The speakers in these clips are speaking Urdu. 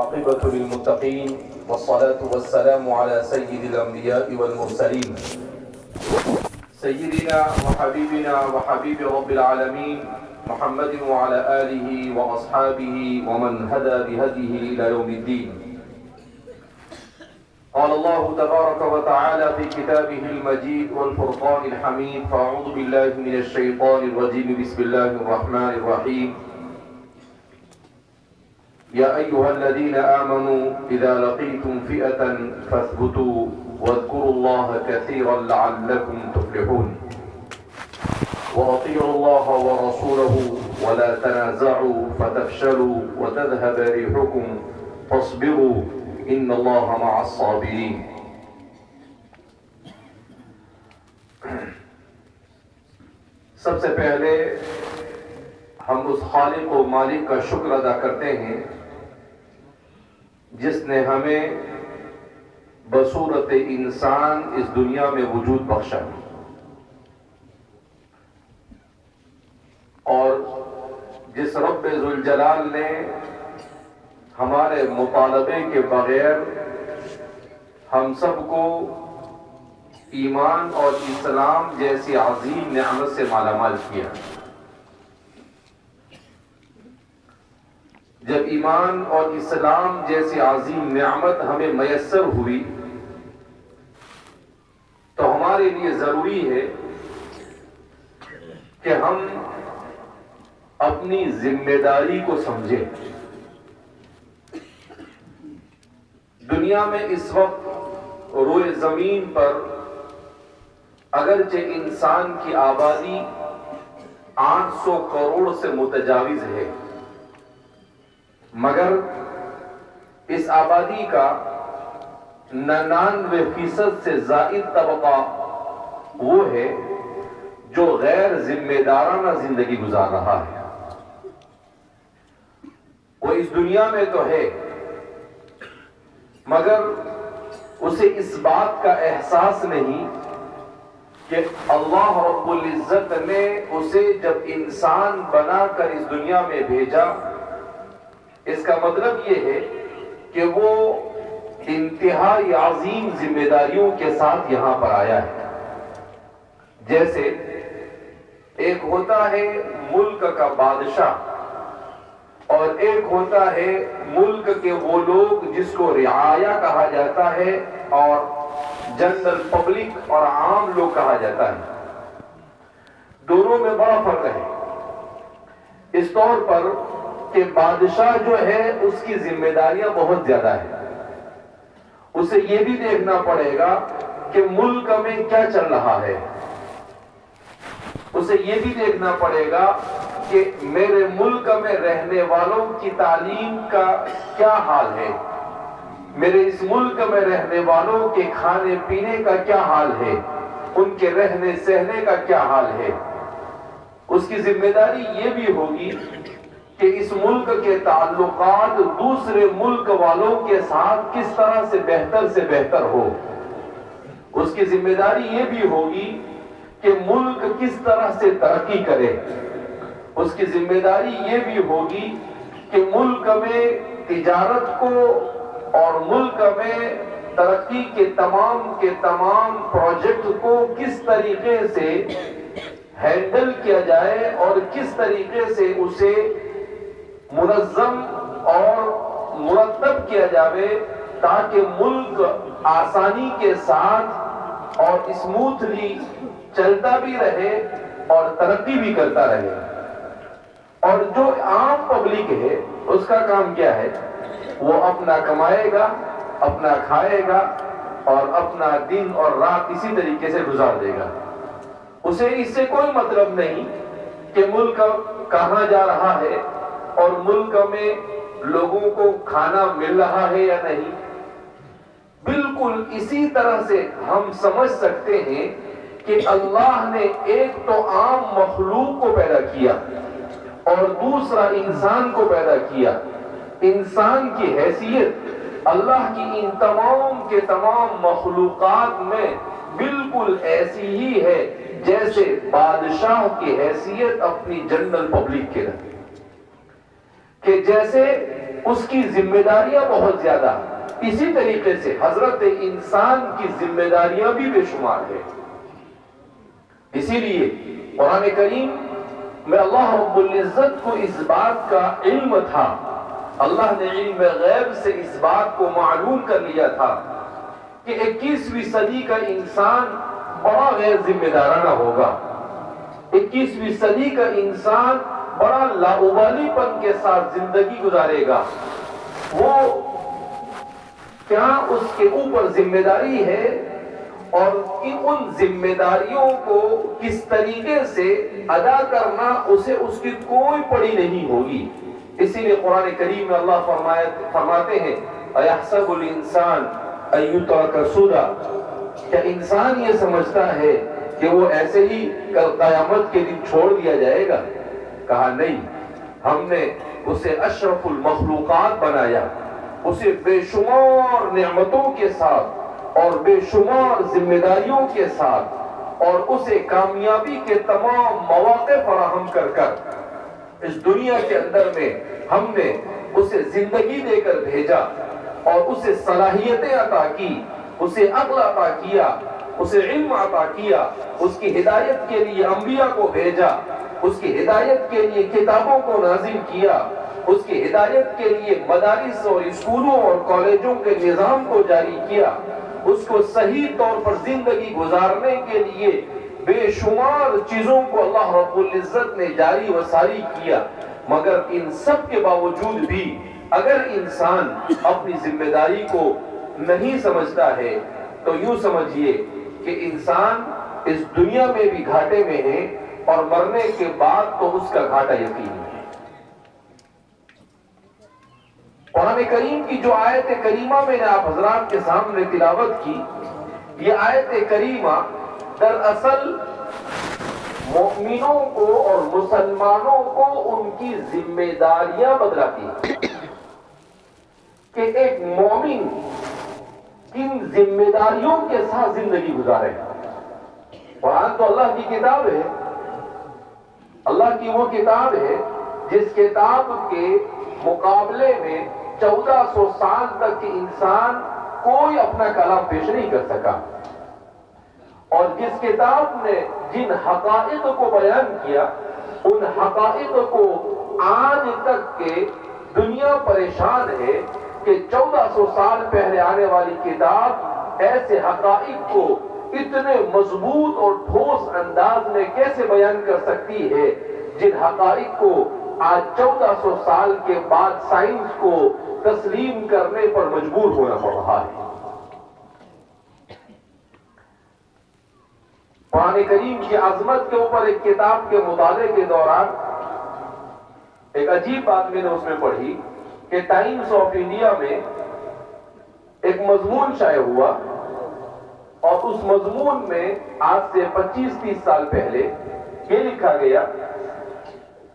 والعاقبة للمتقين والصلاة والسلام على سيد الأنبياء والمرسلين سيدنا وحبيبنا وحبيب رب العالمين محمد وعلى آله وأصحابه ومن هدى بهديه إلى يوم الدين. قال الله تبارك وتعالى في كتابه المجيد والفرقان الحميد: فأعوذ بالله من الشيطان الرجيم بسم الله الرحمن الرحيم. يا أيها الذين آمنوا إذا لقيتم فئة فاثبتوا واذكروا الله كثيرا لعلكم تفلحون وأطيعوا الله ورسوله ولا تنازعوا فتفشلوا وتذهب ريحكم فاصبروا إن الله مع الصابرين. سب سے پہلے ہم اس خالق و مالک کا شکر ادا کرتے ہیں جس نے ہمیں بصورت انسان اس دنیا میں وجود بخشا اور جس رب ذوالجلال نے ہمارے مطالبے کے بغیر ہم سب کو ایمان اور اسلام جیسی عظیم نعمت سے مالا مال کیا. جب ایمان اور اسلام جیسی عظیم نعمت ہمیں میسر ہوئی تو ہمارے لیے ضروری ہے کہ ہم اپنی ذمہ داری کو سمجھیں. دنیا میں اس وقت روئے زمین پر اگرچہ انسان کی آبادی 800 کروڑ سے متجاوز ہے، مگر اس آبادی کا 99% سے زائد طبقہ وہ ہے جو غیر ذمہ دارانہ زندگی گزار رہا ہے. وہ اس دنیا میں تو ہے مگر اسے اس بات کا احساس نہیں کہ اللہ رب العزت نے اسے جب انسان بنا کر اس دنیا میں بھیجا، اس کا مطلب یہ ہے کہ وہ انتہائی عظیم ذمہ داریوں کے ساتھ یہاں پر آیا ہے. جیسے ایک ہوتا ہے ملک کا بادشاہ اور ایک ہوتا ہے ملک کے وہ لوگ جس کو رعایا کہا جاتا ہے اور جنرل پبلک اور عام لوگ کہا جاتا ہے. دونوں میں بڑا فرق ہے اس طور پر کہ بادشاہ جو ہے اس کی ذمہ داریاں بہت زیادہ ہیں. اسے یہ بھی دیکھنا پڑے گا کہ ملک میں کیا چل رہا ہے. اسے یہ بھی دیکھنا پڑے گا کہ میرے ملک میں رہنے والوں کی تعلیم کا کیا حال ہے، میرے اس ملک میں رہنے والوں کے کھانے پینے کا کیا حال ہے، ان کے رہنے سہنے کا کیا حال ہے. اس کی ذمہ داری یہ بھی ہوگی کہ اس ملک کے تعلقات دوسرے ملک والوں کے ساتھ کس طرح سے بہتر ہو. اس کی ذمہ داری یہ بھی ہوگی کہ ملک کس طرح سے ترقی کرے. اس کی ذمہ داری یہ بھی ہوگی کہ ملک میں تجارت کو اور ملک میں ترقی کے تمام پروجیکٹ کو کس طریقے سے ہینڈل کیا جائے اور کس طریقے سے اسے منظم اور مرتب کیا جائے تاکہ ملک آسانی کے ساتھ اور اسموتھلی چلتا بھی رہے اور ترقی بھی کرتا رہے. اور جو عام پبلک ہے اس کا کام کیا ہے؟ وہ اپنا کمائے گا، اپنا کھائے گا اور اپنا دن اور رات اسی طریقے سے گزار دے گا. اسے اس سے کوئی مطلب نہیں کہ ملک کہاں جا رہا ہے اور ملک میں لوگوں کو کھانا مل رہا ہے یا نہیں. بالکل اسی طرح سے ہم سمجھ سکتے ہیں کہ اللہ نے ایک تو عام مخلوق کو پیدا کیا اور دوسرا انسان کو پیدا کیا. انسان کی حیثیت اللہ کی ان تمام کے تمام مخلوقات میں بالکل ایسی ہی ہے جیسے بادشاہ کی حیثیت اپنی جنرل پبلک کے رہے. کہ جیسے اس کی ذمہ داریاں بہت زیادہ ہیں۔ اسی طریقے سے حضرت انسان کی ذمہ داریاں بھی بے شمار ہیں۔ اسی لیے قرآن کریم میں اللہ رب العزت کو اس بات کا علم تھا، اللہ نے علم غیب سے اس بات کو معلوم کر لیا تھا کہ 21ویں صدی کا انسان بڑا غیر ذمہ دارانہ ہوگا، 21ویں صدی کا انسان بڑا لاابالی پن کے ساتھ زندگی گزارے گا۔ وہ کیا اس کے اوپر ذمہ داری ہے اور ان ذمہ داریوں کو کس طریقے سے ادا کرنا اسے اس کی کوئی پڑی نہیں ہوگی۔ اسی لیے قرآن کریم میں اللہ فرماتے ہیں اَيَحْسَبُ الْإِنسَانُ أَن يُتْرَكَ سُدًى، کیا انسان یہ سمجھتا ہے کہ وہ ایسے ہی کل قیامت کے دن چھوڑ دیا جائے گا؟ کہا نہیں، ہم نے اسے اشرف المخلوقات بنایا، اسے بے شمار نعمتوں کے ساتھ اور بے شمار ذمہ داریوں کے ساتھ اور اسے کامیابی کے تمام مواقع فراہم کر کر اس دنیا کے اندر میں ہم نے اسے زندگی دے کر بھیجا اور اسے صلاحیتیں عطا کی، اسے عقل عطا کیا، اسے علم عطا کیا، اس کی ہدایت کے لیے انبیاء کو بھیجا، اس کی ہدایت کے لیے کتابوں کو نازل کیا، اس کی ہدایت کے لیے مدارس اور اسکولوں اور کالجوں کے نظام کو جاری کیا، اس کو صحیح طور پر زندگی گزارنے کے لیے بے شمار چیزوں کو اللہ رب العزت نے جاری و ساری کیا۔ مگر ان سب کے باوجود بھی اگر انسان اپنی ذمہ داری کو نہیں سمجھتا ہے تو یوں سمجھیے کہ انسان اس دنیا میں بھی گھاٹے میں ہے اور مرنے کے بعد تو اس کا گھاٹا یقینی ہے۔ قرآن کریم کی جو آیت کریمہ میں نے آپ حضرات کے سامنے تلاوت کی، یہ آیت کریمہ دراصل مومنوں کو اور مسلمانوں کو ان کی ذمہ داریاں بتلاتی ہے کہ ایک مومن کن ذمہ داریوں کے ساتھ زندگی گزارے۔ قرآن تو اللہ کی کتاب ہے، اللہ کی وہ کتاب ہے جس کتاب کے مقابلے میں 1400 سال تک انسان کوئی اپنا کلام پیش نہیں کر سکا، اور جس کتاب نے جن حقائق کو بیان کیا ان حقائق کو آج تک کے دنیا پریشان ہے کہ 1400 سال پہلے آنے والی کتاب ایسے حقائق کو اتنے مضبوط اور ٹھوس انداز میں کیسے بیان کر سکتی ہے جن حقائق کو آج 1400 سال کے بعد سائنس کو تسلیم کرنے پر مجبور ہونا پڑ رہا ہے۔ قرآن کریم کی عظمت کے اوپر ایک کتاب کے مطالعے کے دوران ایک عجیب بات میں نے اس میں پڑھی کہ ٹائمز آف انڈیا میں ایک مضمون شائع ہوا، اور اس مضمون میں آج سے 25-30 سال پہلے یہ لکھا گیا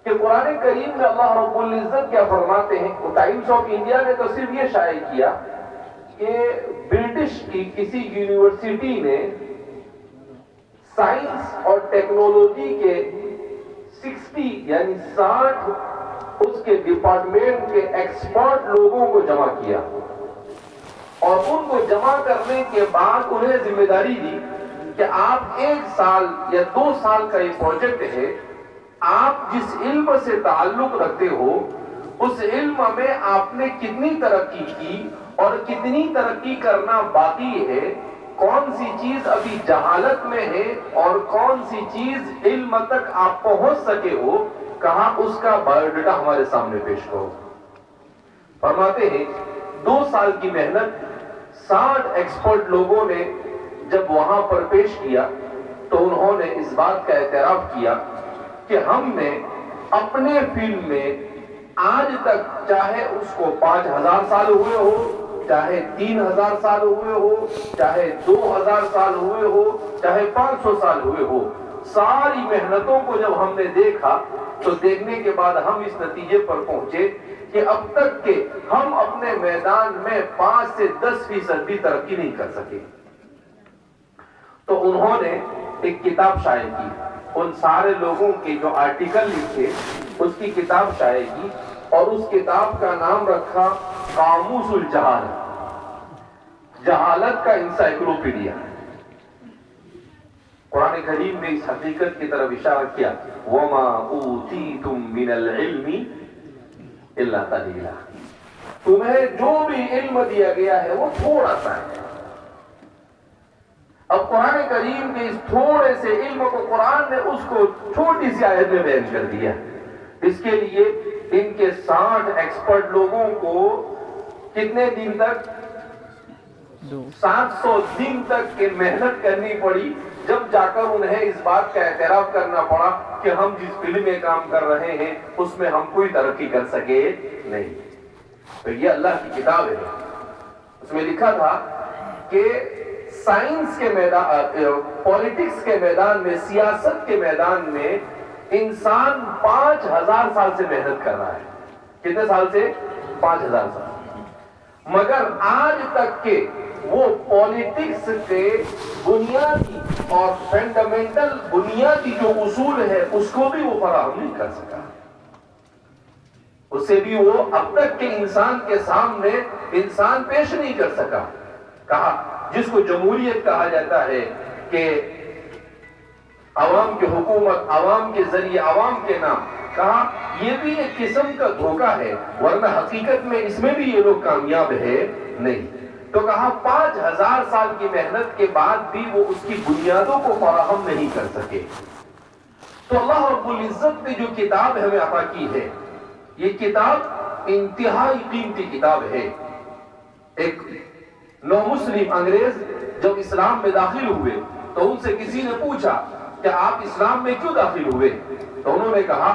کہ قرآن کریم میں اللہ رب العزت کیا فرماتے ہیں۔ ٹائمز آف انڈیا نے تو صرف یہ شائع کیا کہ برٹش کی کسی یونیورسٹی نے سائنس اور ٹیکنالوجی کے 60 اس کے ڈپارٹمنٹ کے ایکسپرٹ لوگوں کو جمع کیا، اور ان کو جمع کرنے کے بعد انہیں ذمہ داری دی کہ آپ 1 سال یا 2 سال کا یہ پروجیکٹ ہے، آپ جس علم سے تعلق رکھتے ہو اس علم میں آپ نے کتنی ترقی کی اور کتنی ترقی کرنا باقی ہے، کون سی چیز ابھی جہالت میں ہے اور کون سی چیز علم تک آپ پہنچ سکے ہو، کہاں اس کا بایو ڈیٹا ہمارے سامنے پیش کرو۔ فرماتے ہیں 2 سال کی محنت 60 ایکسپرٹ لوگوں نے جب وہاں پر پیش کیا تو انہوں نے اس بات کا اعتراف کیا کہ ہم نے اپنے فیلڈ میں آج تک چاہے اس کو 5000 سال ہوئے ہو، چاہے 3000 سال ہوئے ہو، چاہے 2000 سال ہوئے ہو، چاہے 500 سال ہوئے ہو، ساری محنتوں کو جب ہم نے دیکھا تو دیکھنے کے بعد ہم اس نتیجے پر پہنچے کہ اب تک کہ ہم اپنے میدان میں 5 سے 10% بھی ترقی نہیں کر سکے۔ تو انہوں نے ایک کتاب شائع کی، ان سارے لوگوں کے جو آرٹیکل لکھے اس کی کتاب شائع کی، اور اس کتاب کا نام رکھا قاموس الجہال، جہالت کا انسائکلوپیڈیا۔ قرآن کریم نے اس حقیقت کی طرف اشارہ کیا، وَمَا أُوتِيتُم مِّنَ الْعِلْمِ إِلَّا قَلِيلًا، تمہیں جو بھی علم دیا گیا ہے وہ تھوڑا سا ہے۔ اب قرآن کریم کے اس تھوڑے سے علم کو قرآن نے اس کو چھوٹی سی آیت میں بیان کر دیا۔ اس کے لیے ان کے 60 ایکسپرٹ لوگوں کو کتنے دن تک؟ 700 دن تک کی محنت کرنی پڑی، جب جا کر انہیں اس بات کا اعتراف کرنا پڑا کہ ہم جس فیلڈ میں کام کر رہے ہیں اس میں ہم کوئی ترقی کر سکے نہیں۔ تو یہ اللہ کی کتاب ہے، اس میں لکھا تھا کہ سائنس کے میدان، پولیٹکس کے میدان میں، سیاست کے میدان میں انسان 5000 سال سے محنت کر رہا ہے۔ کتنے سال سے؟ 5000 سال۔ مگر آج تک کے وہ پولیٹکس کے بنیادی اور فنڈامنٹل بنیادی جو اصول ہے اس کو بھی وہ فراہم نہیں کر سکا، اسے بھی وہ اب تک کے انسان کے سامنے انسان پیش نہیں کر سکا۔ کہا جس کو جمہوریت کہا جاتا ہے کہ عوام کی حکومت، عوام کے ذریعے، عوام کے نام، کہا یہ بھی ایک قسم کا دھوکہ ہے، ورنہ حقیقت میں اس میں بھی یہ لوگ کامیاب ہے نہیں۔ تو کہا 5000 سال کی محنت کے بعد بھی وہ اس کی بنیادوں کو فراہم نہیں کر سکے۔ تو اللہ رب العزت نے جو کتاب ہمیں عطا کی ہے، یہ کتاب انتہائی قیمتی کتاب ہے۔ ایک نو مسلم انگریز جب اسلام میں داخل ہوئے تو ان سے کسی نے پوچھا کہ آپ اسلام میں کیوں داخل ہوئے؟ تو انہوں نے کہا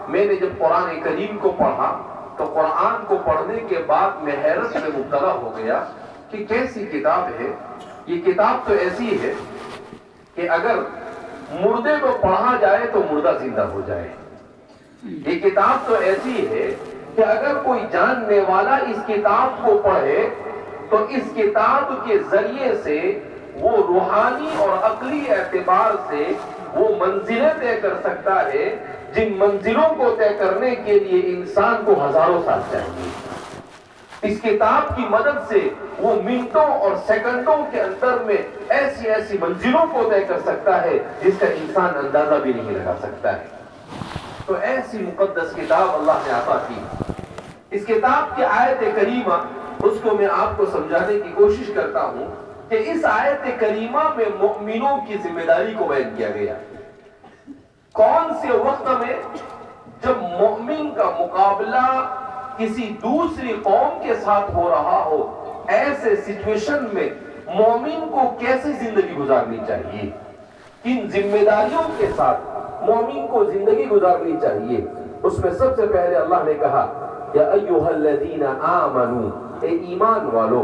میں نے جب قرآن کریم کو پڑھا تو قرآن کو پڑھنے کے بعد میں حیرت میں مبتلا ہو گیا کہ کیسی کتاب ہے۔ یہ کتاب تو ایسی ہے کہ اگر مردے کو پڑھا جائے تو مردہ زندہ ہو جائے۔ یہ کتاب تو ایسی ہے کہ اگر کوئی جاننے والا اس کتاب کو پڑھے تو اس کتاب کے ذریعے سے وہ روحانی اور عقلی اعتبار سے وہ منزلیں طے کر سکتا ہے جن منزلوں کو طے کرنے کے لیے انسان کو ہزاروں سال چاہیے۔ اس کتاب کی مدد سے وہ منٹوں اور سیکنڈوں کے اندر میں ایسی ایسی منزلوں کو طے کر سکتا ہے جس کا انسان اندازہ بھی نہیں لگا سکتا ہے۔ تو ایسی مقدس کتاب اللہ نے عطا کی۔ اس کتاب کی آیت کریمہ، اس کو میں آپ کو سمجھانے کی کوشش کرتا ہوں کہ اس آیت کریمہ میں مؤمنوں کی ذمہ داری کو بیان کیا گیا۔ کون سے وقت میں؟ جب مومن کا مقابلہ کسی دوسری قوم کے ساتھ ہو رہا ہو، ایسے سچویشن میں مومن کو کیسے زندگی گزارنی چاہیے، کن ذمہ داریوں کے ساتھ مومن کو زندگی گزارنی چاہیے۔ اس میں سب سے پہلے اللہ نے کہا یا ایھا الذین آمنو، اے ایمان والو،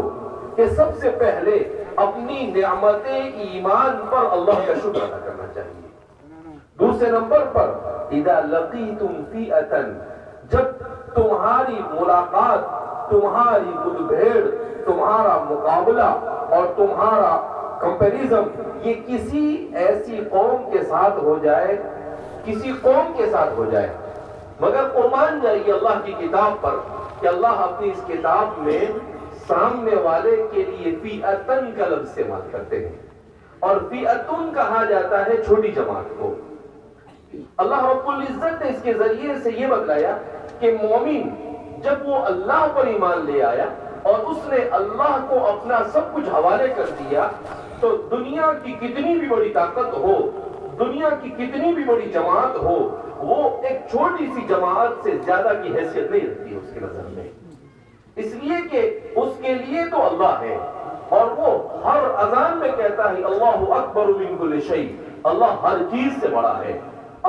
کہ سب سے پہلے اپنی نعمت ایمان پر اللہ کا شکر ادا کرنا چاہیے۔ دوسرے نمبر پر اذا لقیتم فئۃ، جب تمہاری ملاقات، تمہاری مدبھیڑ، تمہارا مقابلہ اور تمہارا کمپیریزن یہ کسی ایسی قوم کے ساتھ ہو جائے، کسی قوم کے ساتھ ہو جائے، مگر قربان جائیے اللہ کی کتاب پر کہ اللہ اپنی اس کتاب میں سامنے والے کے لیے فئۃن کا لفظ استعمال کرتے ہیں، اور فئۃن کہا جاتا ہے چھوٹی جماعت کو۔ اللہ رب العزت نے اس کے ذریعے سے یہ بتلایا کہ مومن جب وہ اللہ پر ایمان لے آیا اور اس نے اللہ کو اپنا سب کچھ حوالے کر دیا، تو دنیا کی کتنی بھی بڑی طاقت ہو، دنیا کی کتنی بھی بڑی جماعت ہو، وہ ایک چھوٹی سی جماعت سے زیادہ کی حیثیت نہیں رکھتی اس کی نظر میں، اس لیے کہ اس کے لیے تو اللہ ہے، اور وہ ہر اذان میں کہتا ہے اللہ اکبر من کل شیء، اللہ ہر چیز سے بڑا ہے۔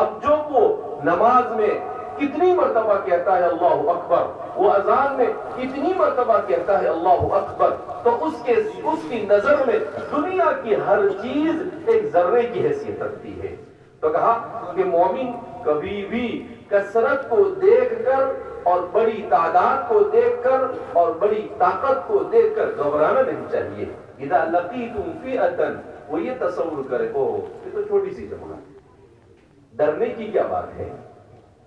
اب جو وہ نماز میں کتنی مرتبہ کہتا ہے اللہ اکبر، وہ اذان میں کتنی مرتبہ کہتا ہے اللہ اکبر، تو اس کی نظر میں دنیا کی ہر چیز ایک ذرے کی حیثیت رکھتی ہے۔ تو کہا کہ مومن کبھی بھی کثرت کو دیکھ کر اور بڑی تعداد کو دیکھ کر اور بڑی طاقت کو دیکھ کر گھبرانا نہیں چاہیے۔ اذا لقیتم فئۃ، وہ یہ تصور کرے یہ تو چھوٹی سی جماعت ہے، ڈرنے کی کیا بات ہے،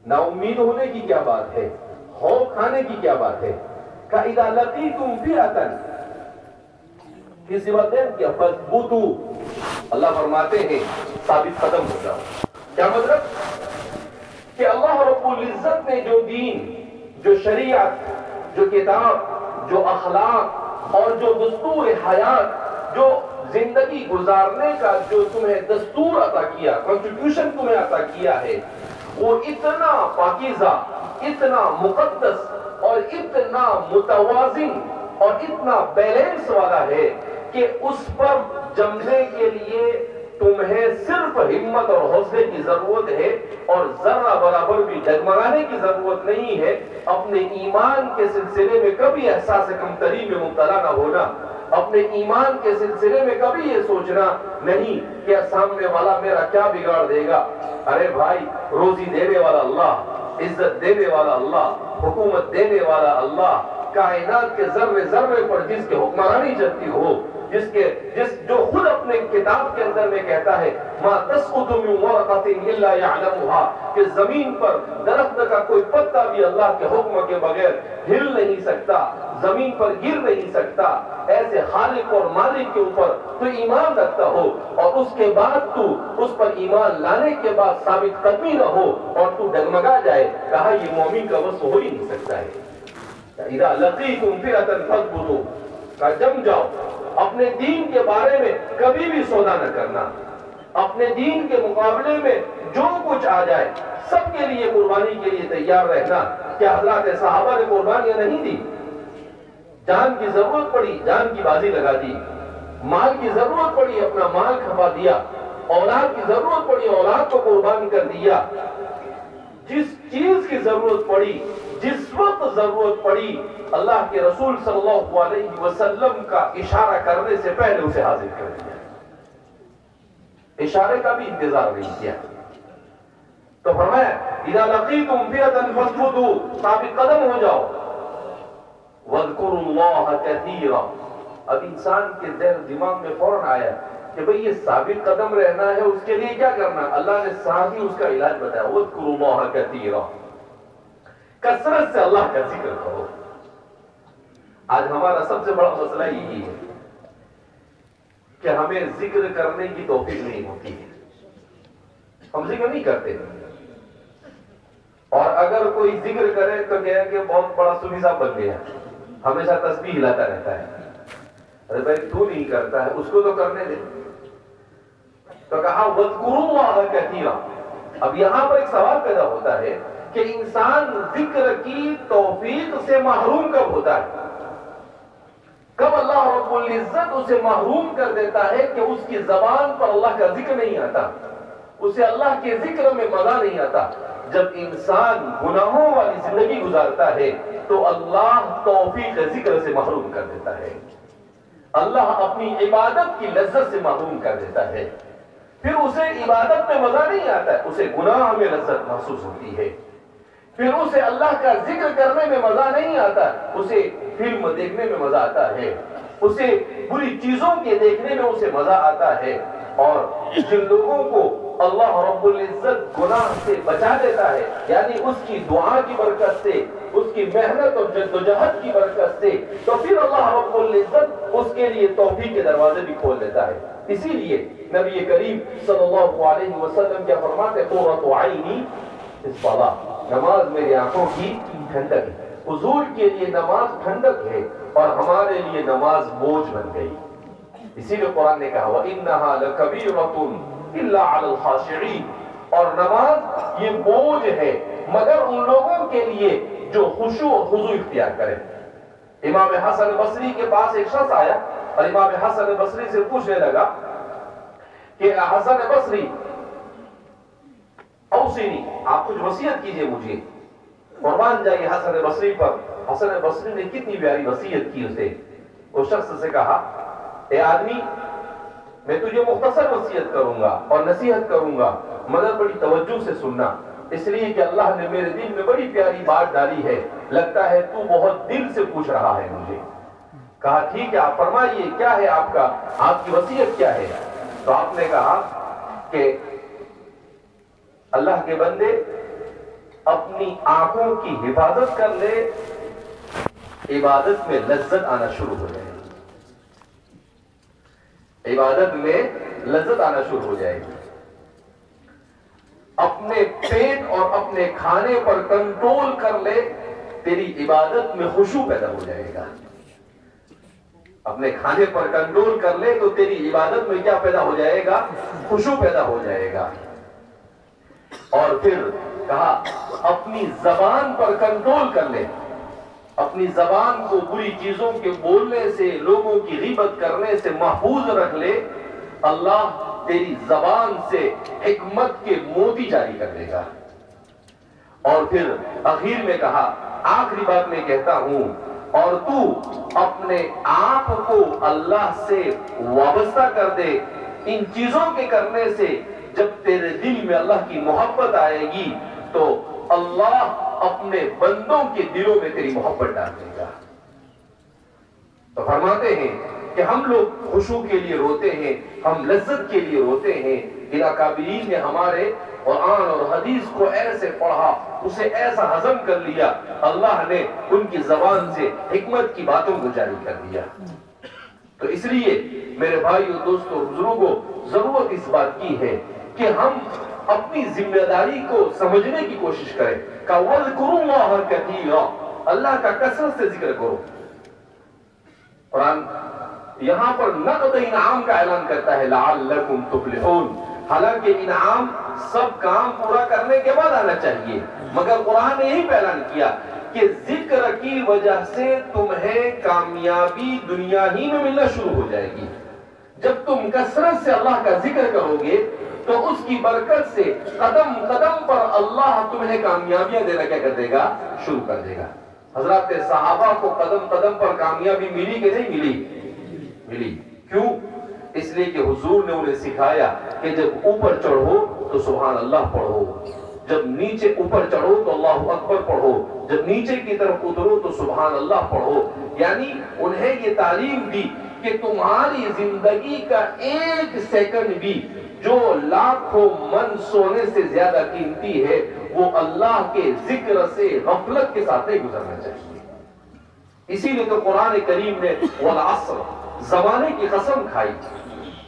نا امید ہونے کی کیا بات ہے، خوف کھانے کی کیا بات ہے؟ اذا لقیتم فئۃ کسی وقت کیا فثبتوا، اللہ فرماتے ہیں ثابت قدم ہو جاؤ. کیا مطلب؟ کہ اللہ رب العزت نے جو دین، جو شریعت، جو کتاب، جو اخلاق اور جو دستور حیات، جو زندگی گزارنے کا جو تمہیں دستور عطا کیا، کانسٹیٹیوشن تمہیں عطا کیا ہے، وہ اتنا پاکیزہ، اتنا مقدس اور اتنا متوازن اور اتنا بیلنس والا ہے کہ اس پر جمنے کے لیے تمہیں صرف ہمت اور حوصلے کی ضرورت ہے، اور ذرہ برابر بھی ڈگمگانے کی ضرورت نہیں ہے. اپنے ایمان کے سلسلے میں کبھی احساس کمتری میں مبتلا نہ ہونا، اپنے ایمان کے سلسلے میں کبھی یہ سوچنا نہیں کہ سامنے والا میرا کیا بگاڑ دے گا. ارے بھائی، روزی دینے والا اللہ، عزت دینے والا اللہ، حکومت دینے والا اللہ، کائنات کے ذرے ذرے پر جس کے حکمرانی چلتی ہو، جو خود اپنے کتاب کے اندر میں کہتا ہے ما تسقط من ورقۃ الا يعلمها، کہ زمین پر درخت کا کوئی پتا بھی اللہ کے حکم کے بغیر ہل نہیں سکتا، زمین پر گر نہیں سکتا. ایسے خالق اور مالک کے اوپر تو ایمان رکھتا ہو، اور اس کے بعد تو اس پر ایمان لانے کے بعد ثابت قدمی نہ ہو اور تو ڈگمگا جائے، کہا یہ مومن کا وصف ہو ہی نہیں سکتا ہے. اذا لقیتم فئۃ فاثبتوا، کہا جم جاؤ. اپنے دین کے بارے میں کبھی بھی سودا نہ کرنا، اپنے دین کے مقابلے میں جو کچھ آ جائے سب کے لیے قربانی کے لیے تیار رہنا. کیا حضرات صحابہ نے قربانیاں نہیں دی؟ جان کی ضرورت پڑی، جان کی بازی لگا دی. مال کی ضرورت پڑی، اپنا مال کھپا دیا. اولاد کی ضرورت پڑی، اولاد کو قربان کر دیا. جس چیز کی ضرورت پڑی، جس وقت ضرورت پڑی، اللہ کے رسول صلی اللہ علیہ وسلم کا اشارہ کرنے سے پہلے اسے حاضر کر دیا. اشارے کا بھی انتظار نہیں کیا. تو فرمایا اذا لقیتم فئۃ فاثبتوا، ثابت قدم ہو جاؤ. واذکروا اللہ کثیرا. اب انسان کے ذہن دماغ میں فوراً آیا کہ بھئی یہ ثابت قدم رہنا ہے، اس کے لیے کیا کرنا؟ اللہ نے ساتھ ہی اس کا علاج بتایا، واذکروا اللہ کثیرا، کثرت سے اللہ کا ذکر کرو. آج ہمارا سب سے بڑا مسئلہ یہی ہے کہ ہمیں ذکر کرنے کی توفیق نہیں ہوتی ہے، ہم ذکر نہیں کرتے. اور اگر کوئی ذکر کرے تو کہے کہ بہت بڑا صوفی صاحب بن گیا، ہمیشہ تسبیح ہلاتا رہتا ہے. ارے بھائی تو نہیں کرتا ہے، اس کو تو کرنے دے. تو کہا وَاذْكُرُوا اللَّهَ كَثِيرًا. اب یہاں پر ایک سوال پیدا ہوتا ہے کہ انسان ذکر کی توفیق سے محروم کب ہوتا ہے؟ کب اللہ رب العزت اسے محروم کر دیتا ہے کہ اس کی زبان پر اللہ کا ذکر نہیں آتا، اسے اللہ کے ذکر میں مزہ نہیں آتا؟ جب انسان گناہوں والی زندگی گزارتا ہے تو اللہ توفیق ذکر سے محروم کر دیتا ہے، اللہ اپنی عبادت کی لذت سے محروم کر دیتا ہے. پھر اسے عبادت میں مزہ نہیں آتا ہے، اسے گناہ میں لذت محسوس ہوتی ہے. پھر اسے اللہ کا ذکر کرنے میں مزہ نہیں آتا، اسے فلم دیکھنے میں مزہ آتا ہے، اسے بری چیزوں کے دیکھنے میں اسے مزہ آتا ہے. اور جن لوگوں کو اللہ رب العزت گناہ سے بچا دیتا ہے، یعنی اس کی دعا کی برکت سے، اس کی محنت اور جدوجہد کی برکت سے، تو پھر اللہ رب العزت اس کے لیے توفیق کے دروازے بھی کھول دیتا ہے. اسی لیے نبی کریم صلی اللہ علیہ وسلم کیا فرماتے ہیں؟ قرۃ عینی فی الصلاۃ، نماز میری آنکھوں کی ٹھنڈک ہے. حضور کے لیے نماز ٹھنڈک ہے اور ہمارے لیے نماز بوجھ بن گئی. اسی لیے قرآن نے کہا وَإِنَّهَا لَكَبِيرَةٌ إِلَّا عَلَى الْخَاشِعِينَ، اور نماز یہ بوجھ ہے مگر ان لوگوں کے لیے جو خشوع اور خضوع اختیار کریں. امام حسن بصری کے پاس ایک شخص آیا اور امام حسن بصری سے پوچھنے لگا کہ حسن بصری اوصینی، آپ کچھ وصیت کیجئے مجھے. قربان جائیے حسن بصری پر. حسن بصری نے کتنی پیاری وصیت کی اسے. اس شخص سے کہا اے آدمی، میں تجھے مختصر وصیت کروں گا اور نصیحت کروں گا مگر بڑی توجہ سے سننا، اس لیے کہ اللہ نے میرے دل میں بڑی پیاری بات ڈالی ہے، لگتا ہے تو بہت دل سے پوچھ رہا ہے مجھے. کہا ٹھیک ہے، آپ فرمائیے کیا ہے آپ کی وصیت کیا ہے؟ تو آپ نے کہا کہ اللہ کے بندے، اپنی آنکھوں کی حفاظت کر لے، عبادت میں لذت آنا شروع ہو جائے گی، عبادت میں لذت آنا شروع ہو جائے گی۔ اپنے پیٹ اور اپنے کھانے پر کنٹرول کر لے، تیری عبادت میں خشوع پیدا ہو جائے گا۔ اپنے کھانے پر کنٹرول کر لے تو تیری عبادت میں کیا پیدا ہو جائے گا؟ خشوع پیدا ہو جائے گا۔ اور پھر کہا اپنی زبان پر کنٹرول کر لے، اپنی زبان کو بری چیزوں کے بولنے سے، لوگوں کی غیبت کرنے سے محفوظ رکھ لے، اللہ تیری زبان سے حکمت کے موتی جاری کر دے گا۔ اور پھر اخیر میں کہا، آخری بات میں کہتا ہوں، اور تو اپنے آپ کو اللہ سے وابستہ کر دے۔ ان چیزوں کے کرنے سے جب تیرے دل میں اللہ کی محبت آئے گی تو اللہ اپنے بندوں کے دلوں میں تیری محبت ڈال دے گا۔ تو فرماتے ہیں کہ ہم لوگ خشوع کے لیے روتے ہیں، ہم لذت کے لیے روتے ہیں۔ ان اکابرین نے ہمارے قرآن اور حدیث کو ایسے پڑھا، اسے ایسا ہضم کر لیا، اللہ نے ان کی زبان سے حکمت کی باتوں کو جاری کر دیا۔ تو اس لیے میرے بھائیو، دوستو، بزرگوں، ضرورت اس بات کی ہے کہ ہم اپنی ذمہ داری کو سمجھنے کی کوشش کریں کہ وَاذْكُرُوا اللَّهَ كَثِيرًا، اللہ کا کثرت سے ذکر کرو۔ قرآن یہاں پر نقد انعام کا اعلان کرتا ہے لَعَلَّكُمْ تُفْلِحُونَ، حالانکہ انعام سب کام پورا کرنے کے بعد آنا چاہیے، مگر قرآن نے یہی اعلان کیا کہ ذکر کی وجہ سے تمہیں کامیابی دنیا ہی میں ملنا شروع ہو جائے گی۔ جب تم کثرت سے اللہ کا ذکر کرو گے تو اس کی برکت سے قدم قدم پر اللہ تمہیں کامیابیاں دینا کیا کر دے گا؟ شروع کر دے گا۔ حضرات صحابہ کو قدم قدم پر کامیابی ملی کہ نہیں ملی؟ ملی۔ کیوں؟ اس لیے کہ حضور نے انہیں سکھایا کہ جب اوپر چڑھو تو سبحان اللہ پڑھو، جب نیچے اوپر چڑھو تو اللہ اکبر پڑھو، جب نیچے کی طرف اترو تو سبحان اللہ پڑھو۔ یعنی انہیں یہ تعلیم دی کہ تمہاری زندگی کا ایک سیکنڈ بھی جو لاکھوں من سونے سے زیادہ قیمتی ہے، وہ اللہ کے ذکر سے غفلت کے ساتھ نہیں گزرنا چاہیے۔ اسی لیے تو قرآن کریم نے والعصر، زمانے کی قسم کھائی۔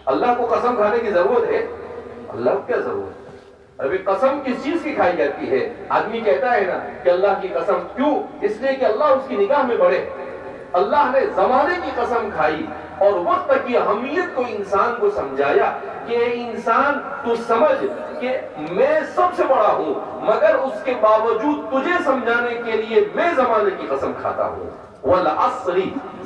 اللہ کو قسم کھانے کی ضرورت ہے؟ اللہ کو کیا ضرورت ہے؟ ابھی قسم کس چیز کی کھائی جاتی ہے؟ آدمی کہتا ہے نا کہ اللہ کی قسم، کیوں؟ اس لیے کہ اللہ اس کی نگاہ میں بڑے۔ اللہ نے زمانے کی قسم کھائی اور وقت کی اہمیت کو انسان کو سمجھایا کہ انسان تو سمجھ کہ میں سب سے بڑا ہوں، مگر اس کے باوجود تجھے سمجھانے کے لیے میں زمانے کی قسم کھاتا ہوں۔ والعصر،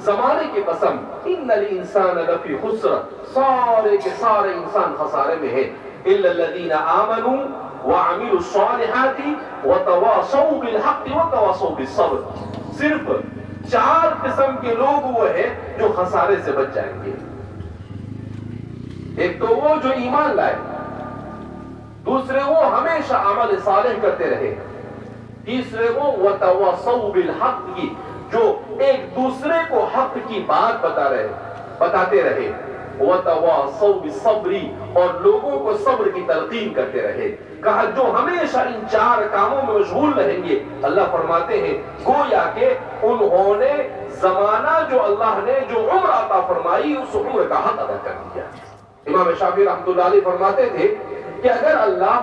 زمانے کی قسم، ان الانسان لفی خسر، سارے کے سارے انسان خسارے میں ہے، الا الذین آمنوا وعملوا الصالحات وتواصوا بالحق وتواصوا بالصبر، صرف 4 قسم کے لوگ وہ ہیں جو خسارے سے بچ جائیں گے۔ ایک تو وہ جو ایمان لائے، دوسرے وہ ہمیشہ عمل صالح کرتے رہے، تیسرے وہ وتواصوا بالحق کی، جو ایک دوسرے کو حق کی بات بتاتے رہے، وتواصوا بالصبر، اور لوگوں کو صبر کی تلقین کرتے رہے۔ کہا جو ہمیشہ ان 4 کاموں میں مشغول رہیں گے، اللہ فرماتے ہیں گویا کہ انہوں نے زمانہ جو اللہ نے جو عمر عطا فرمائی اس عمر کا حق ادا کر دیا۔ امام شافعی رحمۃ اللہ علیہ فرماتے تھے کہ اگر اللہ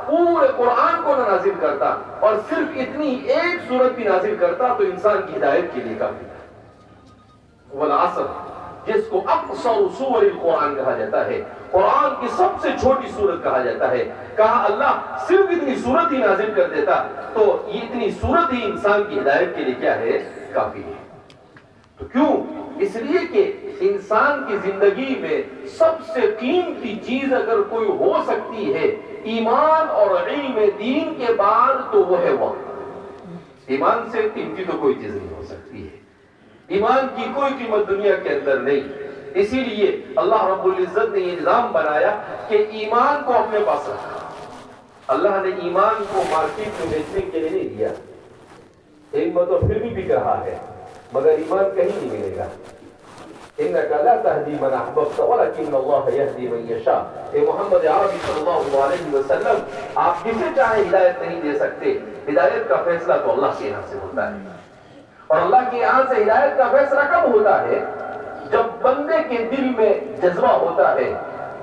پورے قرآن کو نہ نازل کرتا اور صرف اتنی ایک سورت بھی نازل کرتا تو انسان کی ہدایت کے لیے کافی تھا۔ والعصر، جس کو اقصر سور القرآن کہا جاتا ہے، قرآن کی سب سے چھوٹی سورت کہا جاتا ہے، کہا اللہ صرف اتنی سورت ہی نازل کر دیتا تو یہ اتنی سورت ہی انسان کی ہدایت کے لیے کیا ہے؟ کافی ہے۔ تو کیوں؟ اس لیے کہ انسان کی زندگی میں سب سے قیمتی چیز اگر کوئی ہو سکتی ہے ایمان اور علم دین کے بعد تو وہ ہے وقت۔ ایمان سے قیمتی تو کوئی چیز نہیں ہو سکتی ہے، ایمان کی کوئی قیمت دنیا کے اندر نہیں۔ اسی لیے اللہ رب العزت نے یہ نظام بنایا کہ ایمان کو اپنے پاس رکھا۔ اللہ نے ایمان کو مارکیٹ میں بیچنے کے لیے نہیں دیا۔ ایک مطلب پھر بھی بک رہا ہے مگر ایمان کہیں نہیں ملے گا۔ انک لا تہدی من احببت ولکن اللہ یہدی من یشاء، اے محمد عربی صلی اللہ علیہ وسلم، آپ کسے چاہے ہدایت نہیں دے سکتے ہدایت کا فیصلہ تو اللہ کے یہاں سے ہوتا ہے. اور اللہ کے یہاں سے ہدایت کا فیصلہ کب ہوتا ہے؟ جب بندے کے دل میں جذبہ ہوتا ہے،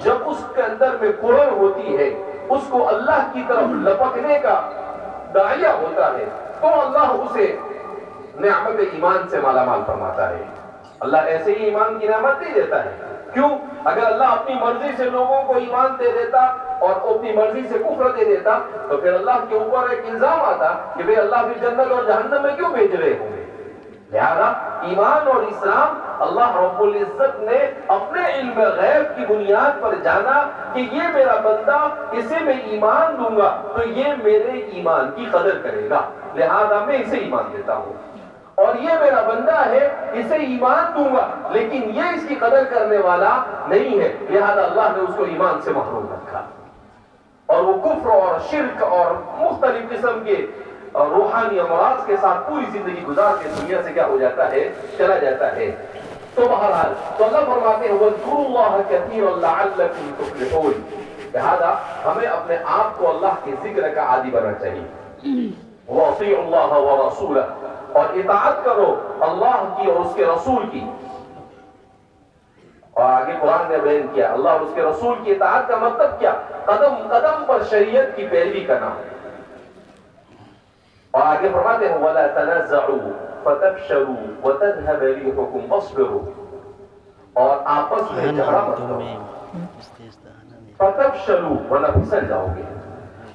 جب اس کے اندر میں کڑن ہوتی ہے، اس کو اللہ کی طرف لپکنے کا داعیہ ہوتا ہے، تو اللہ اسے نعمت ایمان سے مالا مال فرماتا ہے. اللہ ایسے ہی ایمان کی نعمت نہیں دیتا ہے. کیوں؟ اگر اللہ اپنی مرضی سے لوگوں کو ایمان دے دیتا اور اپنی مرضی سے کفر دے دیتا تو پھر اللہ کے اوپر ایک الزام آتا کہ بھئی اللہ بھی جنت اور جہنم میں کیوں بھیج رہے ہوں گے. لہذا ایمان اور اسلام اللہ رب العزت نے اپنے علم غیب کی بنیاد پر جانا کہ یہ میرا بندہ، اسے میں ایمان دوں گا تو یہ میرے ایمان کی قدر کرے گا، لہذا میں اسے ایمان دیتا ہوں. اور یہ میرا بندہ ہے، اسے ایمان دوں گا لیکن یہ اس کی قدر کرنے والا نہیں ہے، لہذا اللہ نے اس کو ایمان سے محروم رکھا. اور وہ کفر اور شرک اور مختلف قسم کے روحانی امراض کے ساتھ پوری زندگی گزار کے دنیا سے کیا ہو جاتا ہے، چلا جاتا ہے. تو بہرحال تو اللہ فرماتے ہیں وَاذْكُرُوا اللَّهَ كَثِيرًا لَعَلَّكُمْ تُفْلِحُونَ. لہذا ہمیں اپنے آپ کو اللہ کے ذکر کا عادی بننا چاہیے. وَأَطِيعُوا اللَّهَ وَرَسُولَهُ، اور اطاعت کرو اللہ کی اور اس کے رسول کی. اور آگے قرآن نے بیان کیا اللہ اور اس کے رسول کی اطاعت کا مطلب کیا؟ قدم قدم پر شریعت کی پیروی کرنا. اور آگے فرماتے ہیں وَلَا تَنَازَعُوا فَتَفْشَلُوا وَتَذْهَبَ رِيحُكُمْ وَاصْبِرُوا، اور آپس میں جھگڑا مت کرو، فَتَفْشَلُوا ورنہ پھسل جاؤ گے،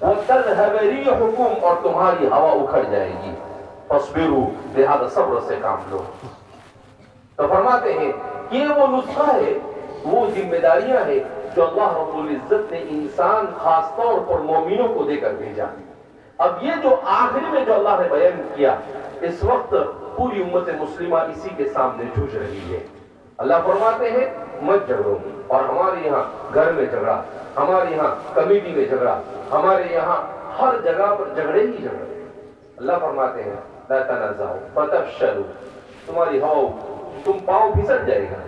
وَتَذْهَبَ رِيحُكُمْ اور تمہاری ہوا اکھڑ جائے گی، فَاصْبِرُوا لہذا صبر سے کام لو. تو فرماتے ہیں یہ وہ نسخہ ہے، وہ ذمہ داریاں ہیں جو اللہ رب العزت نے انسان خاص طور پر مومنوں کو دے کر بھیجا. اب یہ جو آخری میں جو اللہ نے بیان کیا، اس وقت پوری امت مسلمہ اسی کے سامنے جھوج رہی ہے. اللہ فرماتے ہیں مت جھگڑو، اور ہمارے یہاں گھر میں جھگڑا، ہمارے یہاں کمیٹی میں جھگڑا، ہمارے یہاں ہر جگہ پر جھگڑے ہی جھگڑے. اللہ فرماتے ہیں لا تنازعوا فتفشلوا، تمہاری تم پاؤں پھسل جائے گا.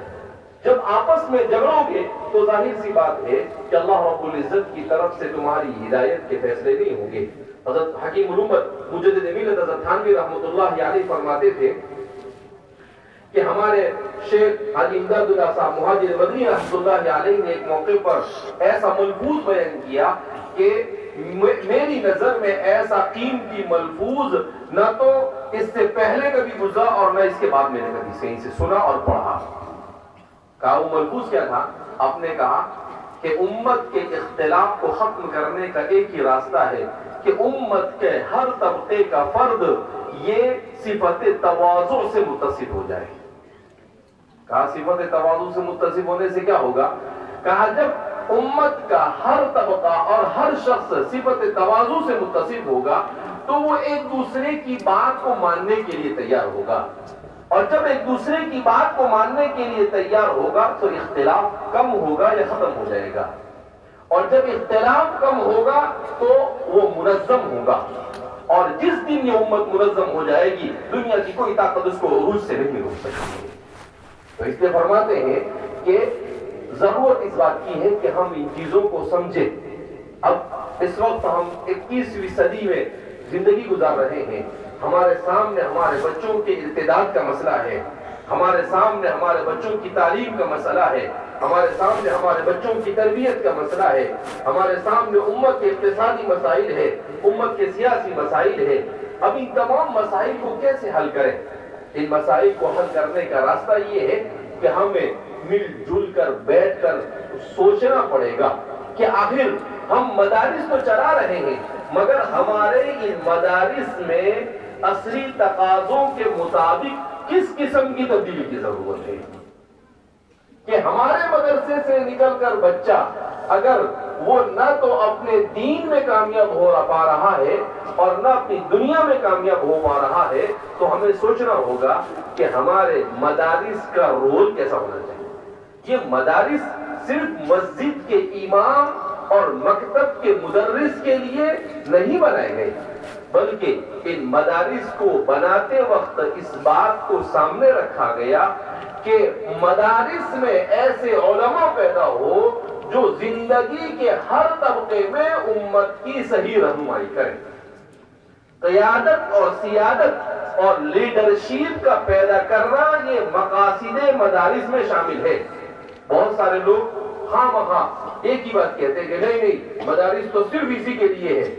جب آپس میں جھگڑو گے تو ظاہر سی بات ہے کہ اللہ رب العزت کی طرف سے تمہاری ہدایت کے فیصلے نہیں ہوں گے. حضرت حکیم الامت مجدد ملت حضرت تھانوی رحمۃ اللہ علیہ فرماتے تھے کہ ہمارے شیخ حاجی امداد اللہ صاحب مہاجر مدنی رحمۃ اللہ علیہ نے ایک موقع پر ایسا ملفوظ بیان کیا کہ میری نظر میں ایسا قیمتی ملفوظ نہ تو اس سے پہلے کبھی گزرا اور نہ اس کے بعد میں نے کبھی کہیں سے سنا اور پڑھا. کہا وہ ملفوظ کیا تھا؟ آپ نے کہا کہ امت کے اختلاف کو ختم کرنے کا ایک ہی راستہ ہے کہ امت کے ہر طبقے کا فرد یہ صفت تواضع سے متصف ہو جائے. کہا صفت تواضع سے متصف ہونے سے کیا ہوگا؟ کہا جب امت کا ہر طبقہ اور ہر شخص صفت تواضع سے متصف ہوگا تو وہ ایک دوسرے کی بات کو ماننے کے لیے تیار ہوگا، اور جب ایک دوسرے کی بات کو ماننے کے لیے تیار ہوگا تو اختلاف کم ہوگا یا ختم ہو جائے گا، اور جب اختلاف کم ہوگا تو وہ منظم ہوگا. اور جس دن یہ امت منظم ہو جائے گی دنیا کی کوئی طاقت اس کو عروج سے نہیں روک سکتی. تو اس لیے فرماتے ہیں کہ ضرورت اس بات کی ہے کہ ہم ان چیزوں کو سمجھیں. اب اس وقت ہم 21ویں صدی میں زندگی گزار رہے ہیں. ہمارے سامنے ہمارے بچوں کے ارتداد کا مسئلہ ہے، ہمارے سامنے ہمارے بچوں کی تعلیم کا مسئلہ ہے، ہمارے سامنے ہمارے بچوں کی تربیت کا مسئلہ ہے، ہمارے سامنے امت کے اقتصادی مسائل ہے، امت کے سیاسی مسائل ہے. اب ان تمام مسائل کو کیسے حل کریں؟ ان مسائل کو حل کرنے کا راستہ یہ ہے کہ ہمیں مل جل کر بیٹھ کر سوچنا پڑے گا کہ آخر ہم مدارس تو چلا رہے ہیں مگر ہمارے ان مدارس میں عصری تقاضوں کے مطابق کس قسم کی تبدیلی کی ضرورت ہے کہ ہمارے مدرسے سے نکل کر بچہ اگر وہ نہ تو اپنے دین میں کامیاب ہو پا رہا ہے اور نہ اپنی دنیا میں کامیاب ہو پا رہا ہے تو ہمیں سوچنا ہوگا کہ ہمارے مدارس کا رول کیسا ہونا چاہیے. یہ مدارس صرف مسجد کے امام اور مکتب کے مدرس کے لیے نہیں بنائے گئے بلکہ ان مدارس کو بناتے وقت اس بات کو سامنے رکھا گیا کہ مدارس میں ایسے علماء پیدا ہو جو زندگی کے ہر طبقے میں امت کی صحیح رہنمائی کریں. قیادت اور سیادت اور لیڈرشپ کا پیدا کرنا یہ مقاصد مدارس میں شامل ہے۔ بہت سارے لوگ ہاں مہاں ایک ہی بات کہتے ہیں کہ نہیں مدارس تو صرف اسی کے لیے ہے۔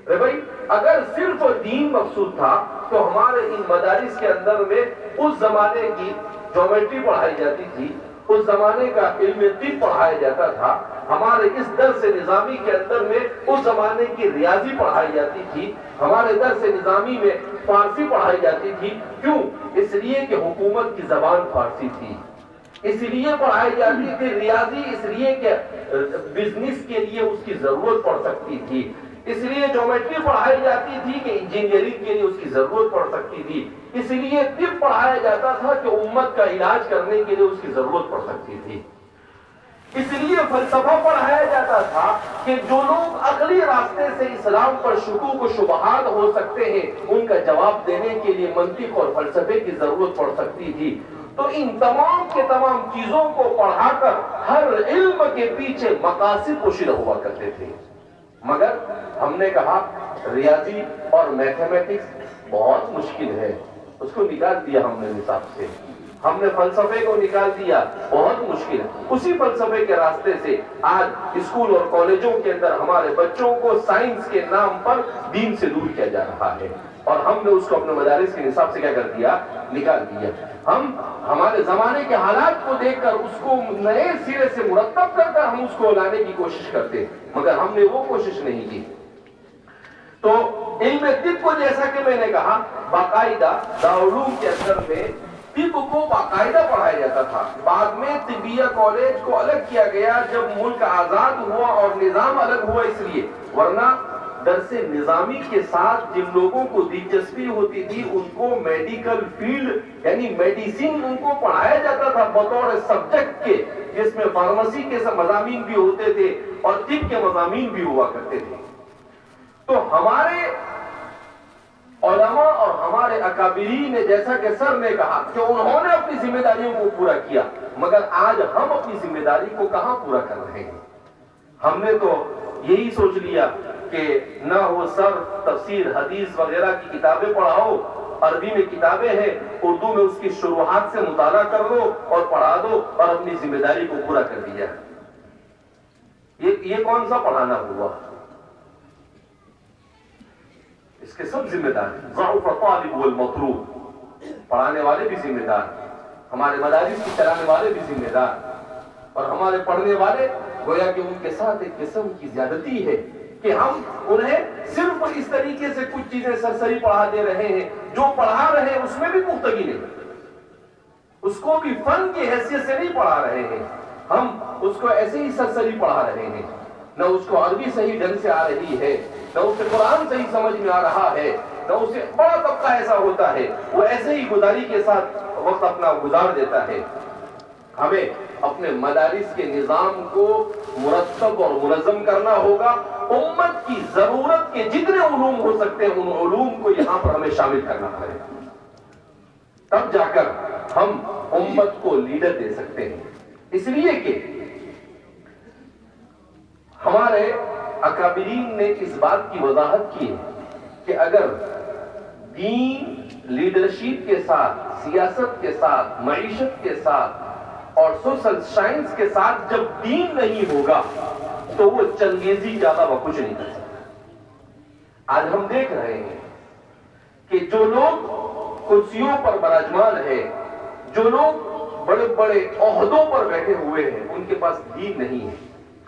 ارے بھائی اگر صرف دین مقصود تھا تو ہمارے ان مدارس کے اندر میں اس زمانے کی جیومیٹری پڑھائی جاتی تھی، اس زمانے کا علم طب پڑھایا جاتا تھا، ہمارے اس درس نظامی کے اندر میں اس زمانے کی ریاضی پڑھائی جاتی تھی، ہمارے درس نظامی میں فارسی پڑھائی جاتی تھی۔ کیوں؟ اس لیے کہ حکومت کی زبان فارسی تھی، اس لیے پڑھائی جاتی تھی ریاضی، اس لیے کہ بزنس کے لیے اس کی ضرورت پڑ سکتی تھی، اس لیے جیومیٹری پڑھائی جاتی تھی کہ انجینئرنگ کے لیے اس کی ضرورت پڑ سکتی تھی، اس لیے طب پڑھایا جاتا تھا کہ امت کا علاج کرنے کے لیے اس کی ضرورت پڑ سکتی تھی، اس لیے فلسفہ پڑھایا جاتا تھا کہ جو لوگ عقلی راستے سے اسلام پر شکوک و شبہات ہو سکتے ہیں ان کا جواب دینے کے لیے منطق اور فلسفے کی ضرورت پڑ سکتی تھی۔ تو ان تمام کے تمام چیزوں کو پڑھا کر ہر علم کے پیچھے مقاصد پوشیدہ ہوا کرتے تھے۔ مگر ہم نے کہا ریاضی اور میتھمیٹکس بہت مشکل ہے، اس کو نکال دیا ہم نے نصاب سے، ہم نے فلسفے کو نکال دیا، بہت مشکل ہے۔ اسی فلسفے کے راستے سے آج اسکول اور کالجوں کے اندر ہمارے بچوں کو سائنس کے نام پر دین سے دور کیا جا رہا ہے، اور ہم نے اس کو اپنے مدارس کے نصاب سے کیا کر دیا؟ نکال دیا۔ ہم ہمارے زمانے کے حالات کو دیکھ کر اس کو نئے سرے سے مرتب کر کر ہم اس کو لانے کی کوشش کرتے، مگر ہم نے وہ کوشش نہیں کی۔ تو علم طب کو جیسا کہ میں نے کہا باقاعدہ دارالعلوم کے اندر میں طب کو باقاعدہ پڑھایا جاتا تھا، بعد میں طبیہ کالج کو الگ کیا گیا جب ملک آزاد ہوا اور نظام الگ ہوا، اس لیے ورنہ درس نظامی کے ساتھ جن لوگوں کو دلچسپی ہوتی تھی ان کو میڈیکل فیلڈ یعنی میڈیسن ان کو پڑھایا جاتا تھا بطور سبجیکٹ کے، جس میں فارمیسی کے مضامین بھی ہوتے تھے اور طب کے مضامین بھی ہوا کرتے تھے۔ تو ہمارے علماء اور ہمارے اکابرین نے جیسا کہ سر نے کہا کہ انہوں نے اپنی ذمہ داریوں کو پورا کیا، مگر آج ہم اپنی ذمہ داری کو کہاں پورا کر رہے ہیں؟ ہم نے تو یہی سوچ لیا کہ نہ وہ سر تفسیر حدیث وغیرہ کی کتابیں پڑھاؤ، عربی میں کتابیں ہیں، اردو میں اس کی شروحات سے مطالعہ کر لو اور پڑھا دو اور اپنی ذمہ داری کو پورا کر دیا۔ یہ کون سا پڑھانا ہوا؟ اس کے سب ذمہ دار ہیں، ضعف الطالب والمطلوب، پڑھانے والے بھی ذمہ دار، ہمارے مدارس کی چلانے والے بھی ذمہ دار، اور ہمارے پڑھنے والے گویا کہ ان کے ساتھ ایک قسم کی زیادتی ہے کہ ہم انہیں صرف اس طریقے سے کچھ چیزیں سرسری پڑھا دے رہے ہیں، جو پڑھا رہے ہیں اس میں بھی پختگی نہیں، اس کو بھی فن کی حیثیت سے نہیں پڑھا رہے ہیں، ہم اس کو ایسے ہی سرسری پڑھا رہے ہیں، نہ اس کو عربی صحیح ڈھنگ سے آ رہی ہے، نہ اسے قرآن صحیح سمجھ میں آ رہا ہے، نہ اسے بڑا طبقہ ایسا ہوتا ہے وہ ایسے ہی گزاری کے ساتھ وقت اپنا گزار دیتا ہے۔ ہمیں اپنے مدارس کے نظام کو مرتب اور منظم کرنا ہوگا، امت کی ضرورت کے جتنے علوم ہو سکتے ہیں ان علوم کو یہاں پر ہمیں شامل کرنا پڑے، تب جا کر ہم امت کو لیڈر دے سکتے ہیں۔ اس لیے کہ ہمارے اکابرین نے اس بات کی وضاحت کی ہے کہ اگر دین لیڈرشپ کے ساتھ، سیاست کے ساتھ، معیشت کے ساتھ اور سوشل سائنس کے ساتھ جب دین نہیں ہوگا تو وہ چنگیزی کے علاوہ کچھ نہیں کر سکتا۔ آج ہم دیکھ رہے ہیں کہ جو لوگ کرسیوں پر براجمان ہے، جو لوگ بڑے بڑے عہدوں پر بیٹھے ہوئے ہیں، ان کے پاس دین نہیں ہے۔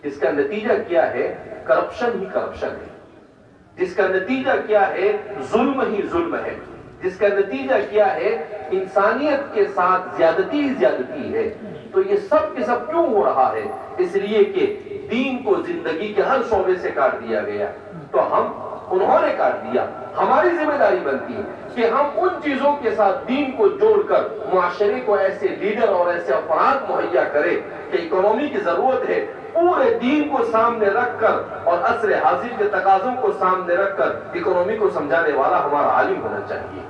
اس کا نتیجہ کیا ہے؟ کرپشن ہی کرپشن ہے، جس کا نتیجہ کیا ہے؟ ظلم ہی ظلم ہے، جس کا نتیجہ کیا ہے؟ انسانیت کے ساتھ زیادتی ہی زیادتی ہے۔ تو یہ سب کے سب کیوں ہو رہا ہے؟ اس لیے کہ دین کو زندگی کے ہر شعبے سے کاٹ دیا گیا، تو انہوں نے کاٹ دیا۔ ہماری ذمہ داری بنتی ہے کہ ہم ان چیزوں کے ساتھ دین کو جوڑ کر معاشرے کو ایسے لیڈر اور ایسے افراد مہیا کرے کہ اکنومی کی ضرورت ہے، پورے دین کو سامنے رکھ کر اور عصر حاضر کے تقاضوں کو سامنے رکھ کر اکنومی کو سمجھانے والا ہمارا عالم ہونا چاہیے۔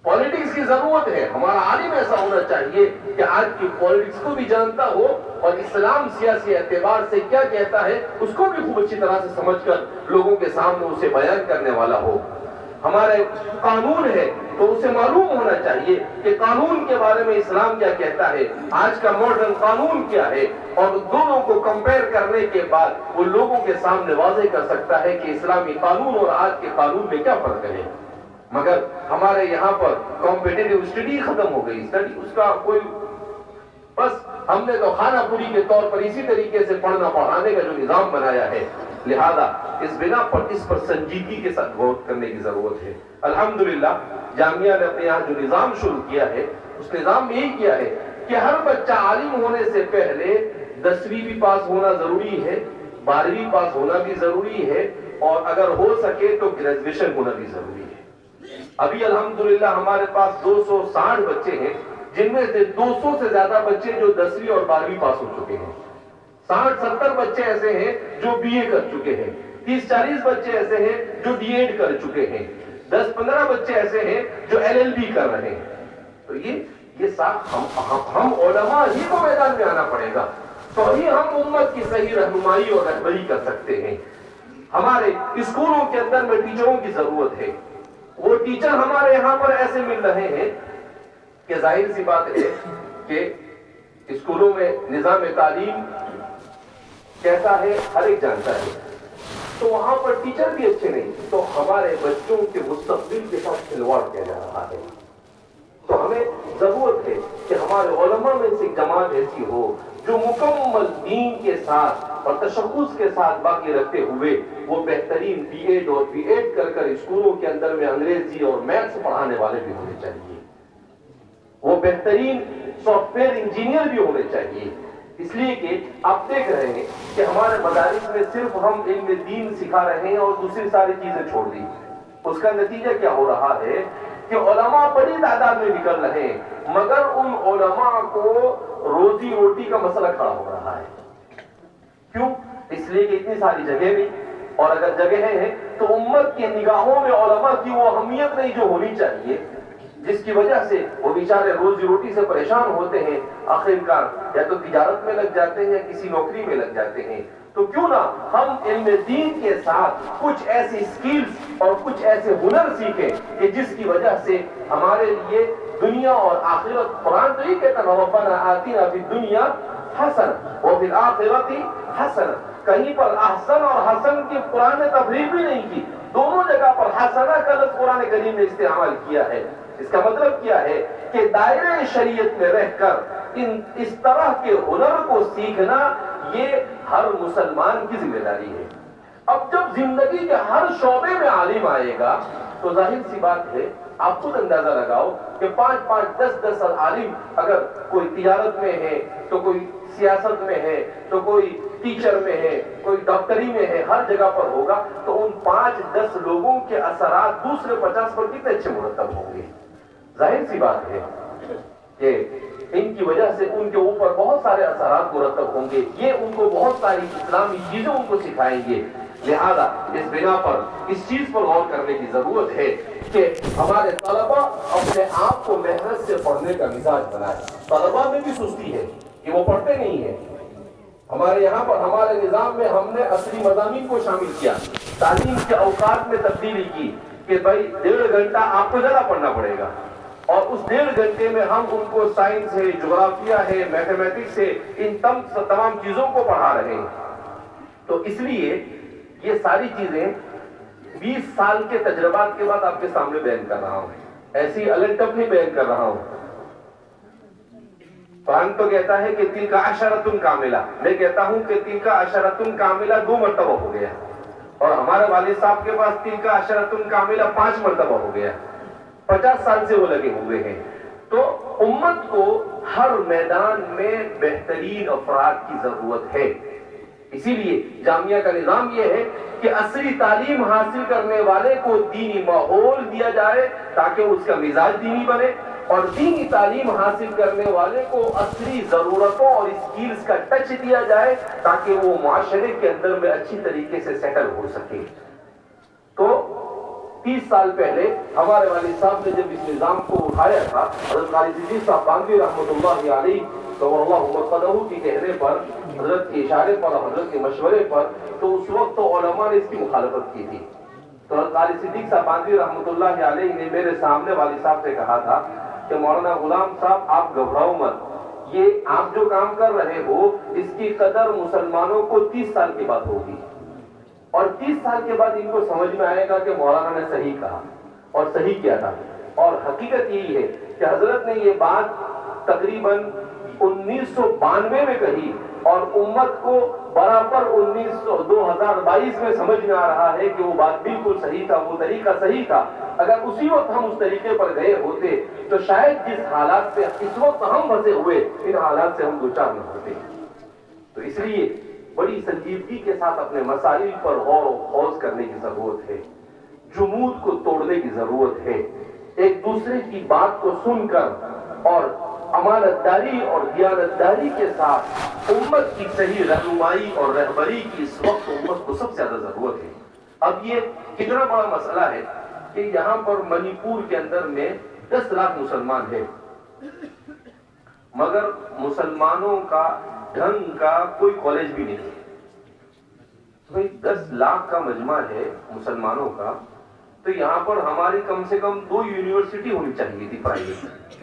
پالیٹکس کی ضرورت ہے، ہمارا عالم ایسا ہونا چاہیے کہ آج کی پالیٹکس کو بھی جانتا ہو اور اسلام سیاسی اعتبار سے کیا کہتا ہے اس کو بھی خوب اچھی طرح سے سمجھ کر لوگوں کے سامنے اسے بیان کرنے والا ہو۔ ہمارے قانون ہے تو اسے معلوم ہونا چاہیے کہ قانون کے بارے میں اسلام کیا کہتا ہے، آج کا ماڈرن قانون کیا ہے، اور دونوں کو کمپیئر کرنے کے بعد وہ لوگوں کے سامنے واضح کر سکتا ہے کہ اسلامی قانون اور آج کے قانون میں کیا فرق ہے۔ مگر ہمارے یہاں پر کمپیٹیٹیو اسٹڈی ختم ہو گئی، اسٹڈی اس کا کوئی، بس ہم نے تو خانہ پوری کے طور پر اسی طریقے سے پڑھنا پڑھانے کا جو نظام بنایا ہے، لہذا اس بنا پر اس پر سنجیدگی کے ساتھ غور کرنے کی ضرورت ہے۔ الحمدللہ جامعہ نے اپنے یہاں جو نظام شروع کیا ہے، اس نظام میں یہی کیا ہے کہ ہر بچہ عالم ہونے سے پہلے 10ویں بھی پاس ہونا ضروری ہے، 12ویں پاس ہونا بھی ضروری ہے، اور اگر ہو سکے تو گریجویشن ہونا بھی ضروری ہے۔ ابھی الحمدللہ ہمارے پاس 260 بچے ہیں، جن میں سے 200 سے زیادہ بچے جو 10ویں اور 12ویں پاس ہو چکے ہیں، 60-70 بچے ایسے ہیں جو بی اے کر چکے ہیں، 30-40 بچے ایسے ہیں جو ڈی ایڈ کر چکے ہیں، 10-15 بچے ایسے ہیں جو LLB کر رہے ہیں۔ تو یہ ساتھ ہم علماء ہی کو میدان میں آنا پڑے گا، تو ہی ہم امت کی صحیح رہنمائی اور رہبری کر سکتے ہیں۔ ہمارے اسکولوں کے اندر میں ٹیچروں کی ضرورت ہے، وہ ٹیچر ہمارے یہاں پر ایسے مل رہے ہیں کہ ظاہر سی بات ہے کہ اسکولوں میں نظام تعلیم کیسا ہے ہر ایک جانتا ہے، تو وہاں پر ٹیچر بھی اچھے نہیں، تو ہمارے بچوں کے مستقبل کے ساتھ کھلواڑ کیا جا رہا ہے۔ تو ہمیں ضرورت ہے کہ ہمارے علماء میں سے جماعت ایسی ہو جو مکمل دین کے ساتھ اور تشخص کے ساتھ باقی رکھتے ہوئے وہ بہترین بی ایڈ اور بی ایڈ کر کر اسکولوں کے اندر میں انگریزی اور میتھس پڑھانے والے بھی ہونے چاہیے، وہ بہترین سافٹ ویئر انجینئر بھی ہونے چاہیے۔ اس لیے کہ آپ دیکھ رہے ہیں کہ ہمارے مدارس میں صرف ہم علم دین سکھا رہے ہیں اور دوسری ساری چیزیں چھوڑ دی، اس کا نتیجہ کیا ہو رہا ہے کہ علماء بڑی تعداد میں نکل رہے ہیں، مگر ان علماء کو روزی روٹی کا مسئلہ کھڑا ہو رہا ہے۔ کیوں؟ اس لیے کہ اتنی ساری جگہ نہیں، اور اگر جگہ ہیں تو امت کی نگاہوں میں علماء کی وہ اہمیت نہیں جو ہونی چاہیے، جس کی وجہ سے وہ بیچارے روزی روٹی سے پریشان ہوتے ہیں، آخرکار یا تو تجارت میں لگ جاتے ہیں یا کسی نوکری میں لگ جاتے ہیں۔ تو کیوں نہ ہم علم دین کے ساتھ کچھ ایسی سکلز اور کچھ ایسے ہنر سیکھیں کہ جس کی وجہ سے ہمارے لیے دنیا اور آخرت، قرآن تو یہ کہتا ہے ربنا آتنا فی الدنیا حسنہ وفی الآخرۃ حسنہ، کہیں پر احسن اور حسن کی قرآن نے تفریق بھی نہیں کی، دونوں جگہ پر حسنہ کا لفظ قرآن کریم نے استعمال کیا ہے۔ اس کا مطلب کیا ہے کہ دائرہ شریعت میں رہ کر اس طرح کے ہنر کو سیکھنا یہ ہر مسلمان کی ذمہ داری ہے۔ اب جب زندگی کے ہر شعبے میں عالم آئے گا تو ظاہر سی بات ہے، آپ خود اندازہ لگاؤ کہ 5-5 10-10 سال عالم، اگر کوئی تجارت میں ہے تو کوئی سیاست میں ہے تو کوئی ٹیچر میں ہے، کوئی ڈاکٹری میں ہے، ہر جگہ پر ہوگا، تو ان 5-10 لوگوں کے اثرات دوسرے 50 پر کتنے اچھے مرتب ہوں گے۔ ظاہر سی بات ہے کہ ان کی وجہ سے ان کے اوپر بہت سارے اثرات مرتب ہوں گے، یہ ان کو بہت ساری اسلامی چیزیں ان کو سکھائیں گے۔ لہذا اس بنا پر اس چیز پر غور کرنے کی ضرورت ہے کہ ہمارے طلبہ اپنے آپ کو محنت سے پڑھنے کا مزاج بنائے۔ طلبہ میں بھی سستی ہے کہ وہ پڑھتے نہیں ہیں۔ ہمارے یہاں پر ہمارے نظام میں ہم نے عصری مضامین کو شامل کیا، تعلیم کے اوقات میں تبدیلی کی کہ بھائی 1.5 گھنٹہ آپ کو زیادہ پڑھنا پڑے گا، اور اس 1.5 گھنٹے میں ہم ان کو سائنس ہے، جغرافیہ ہے، میتھمیٹکس ہے، ان تمام چیزوں کو پڑھا رہے ہیں۔ تو اس لیے یہ ساری چیزیں 20 سال کے تجربات کے بعد آپ کے سامنے بیان کر رہا ہوں، ایسی الگ ٹپ نہیں بیان کر رہا ہوں۔ قرآن تو کہتا ہے کہ تلک عشرۃ کاملہ، میں کہتا ہوں کہ تلک عشرۃ کاملہ 2 مرتبہ ہو گیا، اور ہمارے والد صاحب کے پاس تلک عشرۃ کاملہ 5 مرتبہ ہو گیا، 50 سال سے وہ لگے ہوئے ہیں۔ تو امت کو ہر میدان میں بہترین افراد کی ضرورت ہے، اسی لیے جامعہ کا نظام یہ ہے کہ عصری تعلیم حاصل کرنے والے کو دینی ماحول دیا جائے تاکہ اس کا مزاج دینی بنے، اور دینی تعلیم حاصل کرنے والے کو عصری ضرورتوں اور اسکلز کا ٹچ دیا جائے تاکہ وہ معاشرے کے اندر میں اچھی طریقے سے سیٹل ہو سکے۔ تو 30 سال پہلے ہمارے والد صاحب نے جب اس نظام کو اٹھایا تھا، حضرت خالد صدیق صاحب بانگی رحمۃ اللہ علیہ اللہ مرقدہ کے کہنے پر، حضرت کے اشارے پر، حضرت کے مشورے پر، تو اس وقت تو علماء نے اس کی مخالفت کی تھی، تو قاری صدیق صاحب باندھی رحمۃ اللہ علیہ نے میرے سامنے والد صاحب سے کہا تھا کہ مولانا غلام صاحب آپ گھبراؤ مت، یہ آپ جو کام کر رہے ہو اس کی قدر مسلمانوں کو 30 سال کے بعد ہوگی، اور 30 سال کے بعد ان کو سمجھ میں آئے گا کہ مولانا نے صحیح کہا اور صحیح کیا تھا۔ اور حقیقت یہی ہے کہ حضرت نے یہ بات تقریباً 1992 میں کہی، اور امت کو برابر 2022 میں سمجھ میں آ رہا ہے کہ وہ بات بالکل صحیح تھا، وہ طریقہ صحیح تھا۔ اگر اسی وقت ہم اس طریقے پر گئے ہوتے تو شاید جس حالات سے اس وقت ہم پھنسے ہوئے ان حالات سے ہم دوچار نہ ہوتے۔ تو اس لیے بڑی سنجیدگی کے ساتھ اپنے مسائل پر غور و خوض کرنے کی ضرورت ہے، جمود کو توڑنے کی ضرورت ہے، ایک دوسرے کی بات کو سن کر اور امانت داری اور دیانت داری کے ساتھ امت کی صحیح رہنمائی اور رہبری کی اس وقت امت کو سب سے زیادہ ضرورت ہے۔ اب یہ کتنا بڑا مسئلہ ہے کہ یہاں پر منی پور کے اندر میں 10 لاکھ مسلمان ہیں، مگر مسلمانوں کا ڈھنگ کا کوئی کالج بھی نہیں ہے۔ 10 لاکھ کا مجمع ہے مسلمانوں کا، تو یہاں پر ہماری کم سے کم 2 یونیورسٹی ہونی چاہیے تھی پرائیویٹ۔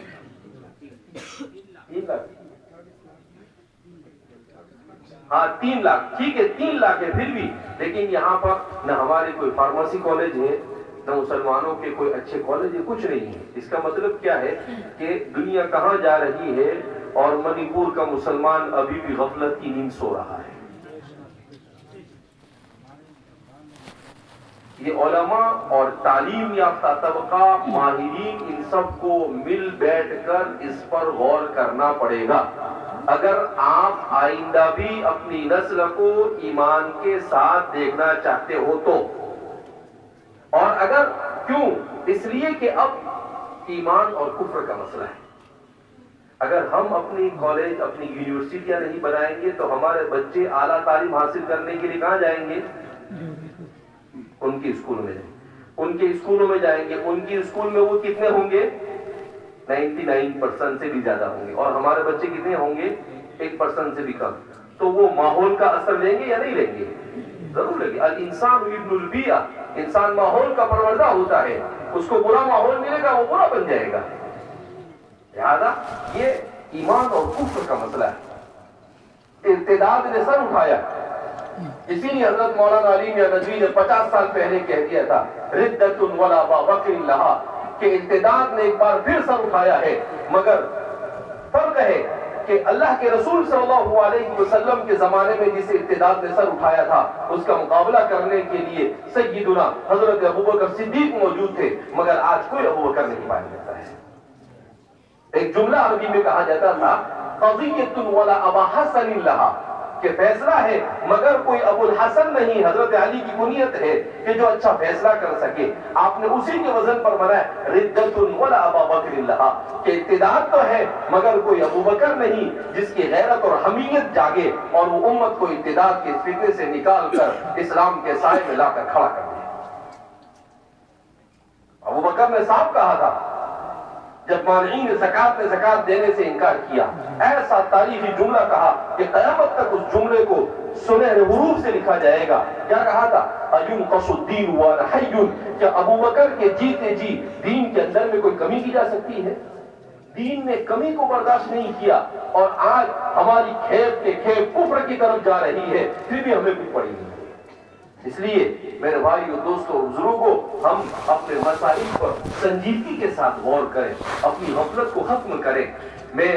3 لاکھ، ہاں 3 لاکھ، ٹھیک ہے 3 لاکھ ہے پھر بھی، لیکن یہاں پر نہ ہماری کوئی فارمیسی کالج ہے، نہ مسلمانوں کے کوئی اچھے کالج ہے، کچھ نہیں ہے۔ اس کا مطلب کیا ہے کہ دنیا کہاں جا رہی ہے، اور منی پور کا مسلمان ابھی بھی غفلت کی نیند سو رہا ہے۔ یہ علماء اور تعلیم یافتہ طبقہ، ماہرین، ان سب کو مل بیٹھ کر اس پر غور کرنا پڑے گا اگر آپ آئندہ بھی اپنی نسل کو ایمان کے ساتھ دیکھنا چاہتے ہو تو۔ اور اگر کیوں؟ اس لیے کہ اب ایمان اور کفر کا مسئلہ ہے۔ اگر ہم اپنی کالج، اپنی یونیورسٹیاں نہیں بنائیں گے تو ہمارے بچے اعلیٰ تعلیم حاصل کرنے کے لیے کہاں جائیں گے؟ ان کے اسکولوں میں جائیں گے، ان کے اسکولوں میں جائیں گے، ان کی اسکول میں وہ کتنے ہوں گے؟ 99% سے بھی زیادہ ہوں گے، اور ہمارے بچے کتنے ہوں گے؟ 1% سے بھی کم۔ تو وہ ماحول کا اثر لیں گے یا نہیں لیں گے؟ ضرور لیں گے۔ الانسان ابن البیئہ، انسان ماحول کا پروردہ ہوتا ہے، اس کو برا ماحول ملے گا وہ برا بن جائے گا۔ لہذا یہ ایمان اور کفر کا مسئلہ ہے۔ ارتداد نے سر اٹھایا، اسی لیے حضرت مولانا علی میاں ندوی نے 50 سال پہلے کہہ دیا تھا ردت ولا بکر لہا، کہ ارتداد نے ایک بار پھر سر اٹھایا ہے، مگر فرق ہے کہ اللہ کے رسول صلی اللہ علیہ وسلم کے زمانے میں جس ارتداد نے سر اٹھایا تھا اس کا مقابلہ کرنے کے لیے سیدنا حضرت ابوبکر صدیق موجود تھے، مگر آج کوئی ابوبکر نہیں پایا جاتا ہے۔ ایک جملہ عربی میں کہا جاتا تھا قضیۃ ولا ابا حسن لہا، کہ فیصلہ ہے مگر کوئی ابو الحسن نہیں، حضرت علی کی کنیت ہے کہ جو اچھا فیصلہ کر سکے۔ آپ نے اسی کے وزن پر بنایا ردت ولا ابا بکر لہا، کہ ارتداد تو ہے مگر کوئی ابو بکر نہیں جس کی غیرت اور حمیت جاگے اور وہ امت کو ارتداد کے فتنے سے نکال کر اسلام کے سائے میں لا کر کھڑا کر دے۔ ابو بکر نے صاحب کہا تھا جب مانعین زکات نے زکات دینے سے انکار کیا، ایسا تاریخی جملہ کہا کہ قیامت تک اس جملے کو سنہرے حروف سے لکھا جائے گا۔ کیا کہا تھا؟ اَيُنْقَصُ الدِّينُ وَأَنَا حَيٌّ، کیا ابو بکر کے جیتے جی دین کے اندر میں کوئی کمی کی جا سکتی ہے؟ دین نے کمی کو برداشت نہیں کیا، اور آج ہماری کھیپ کے کھیپ کفر کی طرف جا رہی ہے، پھر بھی ہمیں کچھ پڑی نہیں۔ اس لیے میرے بھائیو، دوستو، بزرگوں، ہم اپنے مسائل پر سنجیدگی کے ساتھ غور کریں، اپنی غفلت کو ختم کریں۔ میں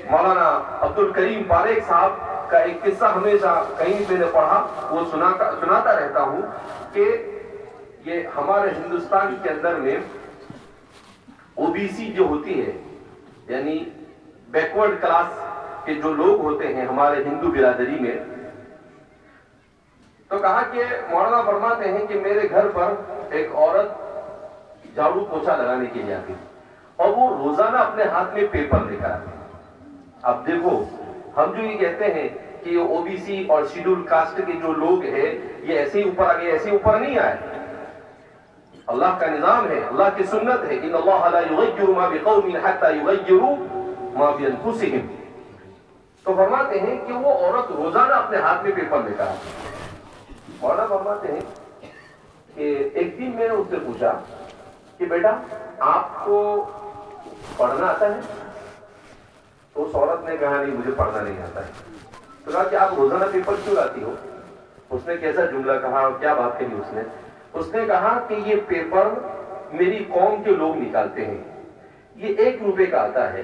مولانا عبد الکریم پاریک صاحب کا ایک قصہ ہمیشہ کہیں میں نے پڑھا، وہ سناتا رہتا ہوں کہ یہ ہمارے ہندوستان کے اندر میں او بی سی جو ہوتی ہے، یعنی بیکورڈ کلاس کے جو لوگ ہوتے ہیں ہمارے ہندو برادری میں، تو کہا کہ مولانا فرماتے ہیں کہ میرے گھر پر ایک عورت جھاڑو پوچھا لگانے کے لیے آتی اور وہ روزانہ اپنے ہاتھ میں پیپر لے کر آتی۔ اب دیکھو، ہم جو یہ کہتے ہیں کہ یہ او بی سی اور شیڈول کاسٹ کے جو لوگ ہیں یہ ایسے ہی اوپر آگے، ایسے اوپر نہیں آئے۔ اللہ کا نظام ہے، اللہ کی سنت ہے، ان اللہ لا یغیر ما بقوم حتی یغیروا ما بانفسہم۔ تو فرماتے ہیں کہ وہ عورت روزانہ اپنے ہاتھ میں پیپر لے کر آتی۔ مولانا فرماتے ہیں کہ ایک دن میں نے اس سے پوچھا کہ بیٹا آپ کو پڑھنا آتا ہے؟ تو اس عورت نے کہا نہیں مجھے پڑھنا نہیں آتا ہے. تو کہا کہ آپ روزانہ پیپر کیوں لاتی ہو؟ اس نے کیسا جملہ کہا اور کیا بات کہی اس نے کہا کہ یہ پیپر میری قوم کے لوگ نکالتے ہیں, یہ 1 روپے کا آتا ہے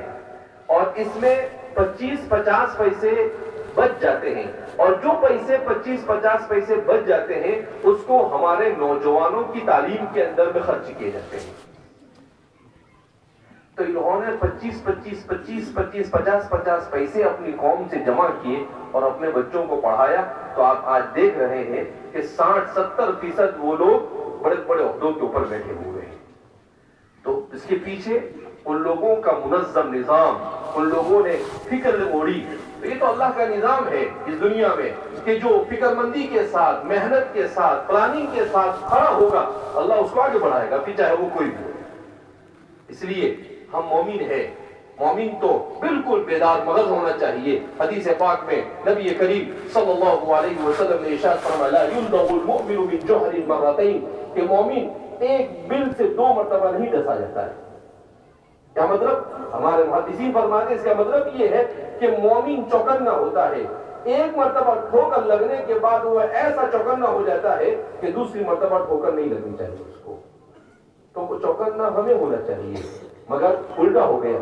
اور اس میں 25-50 پیسے بچ جاتے ہیں, اور جو پیسے 25-50 پیسے بچ جاتے ہیں اس کو ہمارے نوجوانوں کی تعلیم کے اندر میں خرچ کیے جاتے ہیں. تو انہوں نے 50 پیسے اپنی قوم سے جمع کیے اور اپنے بچوں کو پڑھایا. تو آپ آج دیکھ رہے ہیں کہ 60-70% وہ لوگ بڑے بڑے عہدوں کے اوپر بیٹھے ہوئے ہیں. تو اس کے پیچھے ان لوگوں کا منظم نظام, ان لوگوں نے فکر موڑی. تو یہ تو اللہ کا نظام ہے اس دنیا میں کہ جو فکر مندی کے ساتھ, محنت کے ساتھ, پلاننگ کے ساتھ کھڑا ہوگا اللہ اس کو آگے بڑھائے گا, پھر چاہے وہ کوئی بھی ہو. اس لیے ہم مومن ہیں, مومن تو بالکل بیدار مغز ہونا چاہیے. حدیث پاک میں نبی کریم صلی اللہ علیہ وسلم نے ارشاد فرمایا لا يلدغ المؤمن بالجحر مرتين, کہ مومن ایک بل سے 2 مرتبہ نہیں ڈسا جاتا ہے. کیا مطلب؟ ہمارے محدثین فرماتے ہیں اس کا مطلب یہ ہے کہ مومن چوکنا ہوتا ہے, 1 مرتبہ ٹھوکر لگنے کے بعد وہ ایسا چوکنا ہو جاتا ہے کہ دوسری مرتبہ ٹھوکر نہیں لگنی چاہیے اس کو. تو وہ چوکنا ہمیں ہونا چاہیے, مگر الٹا ہو گیا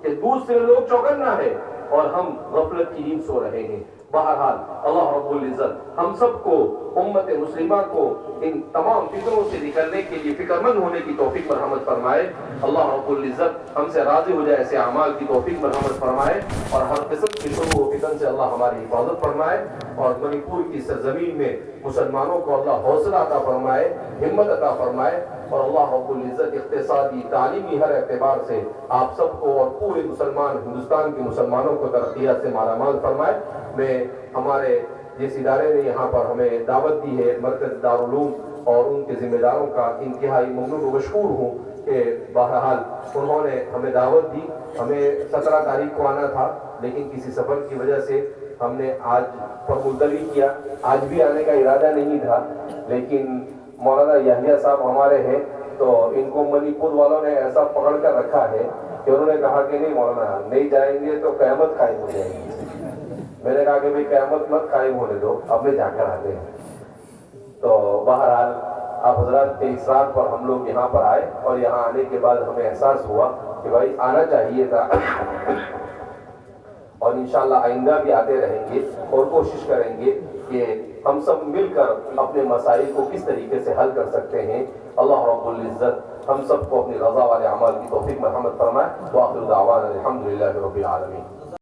کہ دوسرے لوگ چوکنا ہے اور ہم غفلت کی نیند سو رہے ہیں. بہرحال اللہ رب العزت ہم سب کو, امت مسلمہ کو ان تمام فکروں سے نکلنے کے لیے فکر مند ہونے کی توفیق مرحمت فرمائے. اللہ رب العزت ہم سے راضی ہو جائے, ایسے اعمال کی توفیق مرحمت فرمائے, اور ہر قسم کی شروع و فتن سے اللہ ہماری حفاظت فرمائے, اور منی پور کی سرزمین میں مسلمانوں کو اللہ حوصلہ عطا فرمائے, ہمت عطا فرمائے, اور اللہ رب العزت اقتصادی, تعلیمی ہر اعتبار سے آپ سب کو اور پورے مسلمان ہندوستان کے مسلمانوں کو ترقیات سے مالا مال فرمائے. میں ہمارے جس ادارے نے یہاں پر ہمیں دعوت دی ہے, مرکز دارالعلوم, اور ان کے ذمہ داروں کا انتہائی ممنون و مشکور ہوں کہ بہرحال انہوں نے ہمیں دعوت دی. ہمیں 17 تاریخ کو آنا تھا, لیکن کسی سفر کی وجہ سے ہم نے آج پر ملتوی کیا. آج بھی آنے کا ارادہ نہیں تھا, لیکن مولانا یحییٰ صاحب ہمارے ہیں تو ان کو منی پور والوں نے ایسا پکڑ کر رکھا ہے کہ انہوں نے کہا کہ نہیں مولانا نہیں جائیں گے تو قیامت قائم ہو جائے گی. میں نے کہا کہ بھئی قیامت مت قائم ہونے دو, اب میں جا کر آتے ہیں. تو بہرحال آپ حضرات کے اصرار پر ہم لوگ یہاں پر آئے, اور یہاں آنے کے بعد ہمیں احساس ہوا کہ بھائی آنا چاہیے تھا, اور انشاءاللہ آئندہ بھی آتے رہیں گے, اور کوشش کریں گے کہ ہم سب مل کر اپنے مسائل کو کس طریقے سے حل کر سکتے ہیں. اللہ رب العزت ہم سب کو اپنی رضا والے اعمال کی توفیق مرحمت فرمائے. وآخر دعوانا الحمدللہ رب العالمین.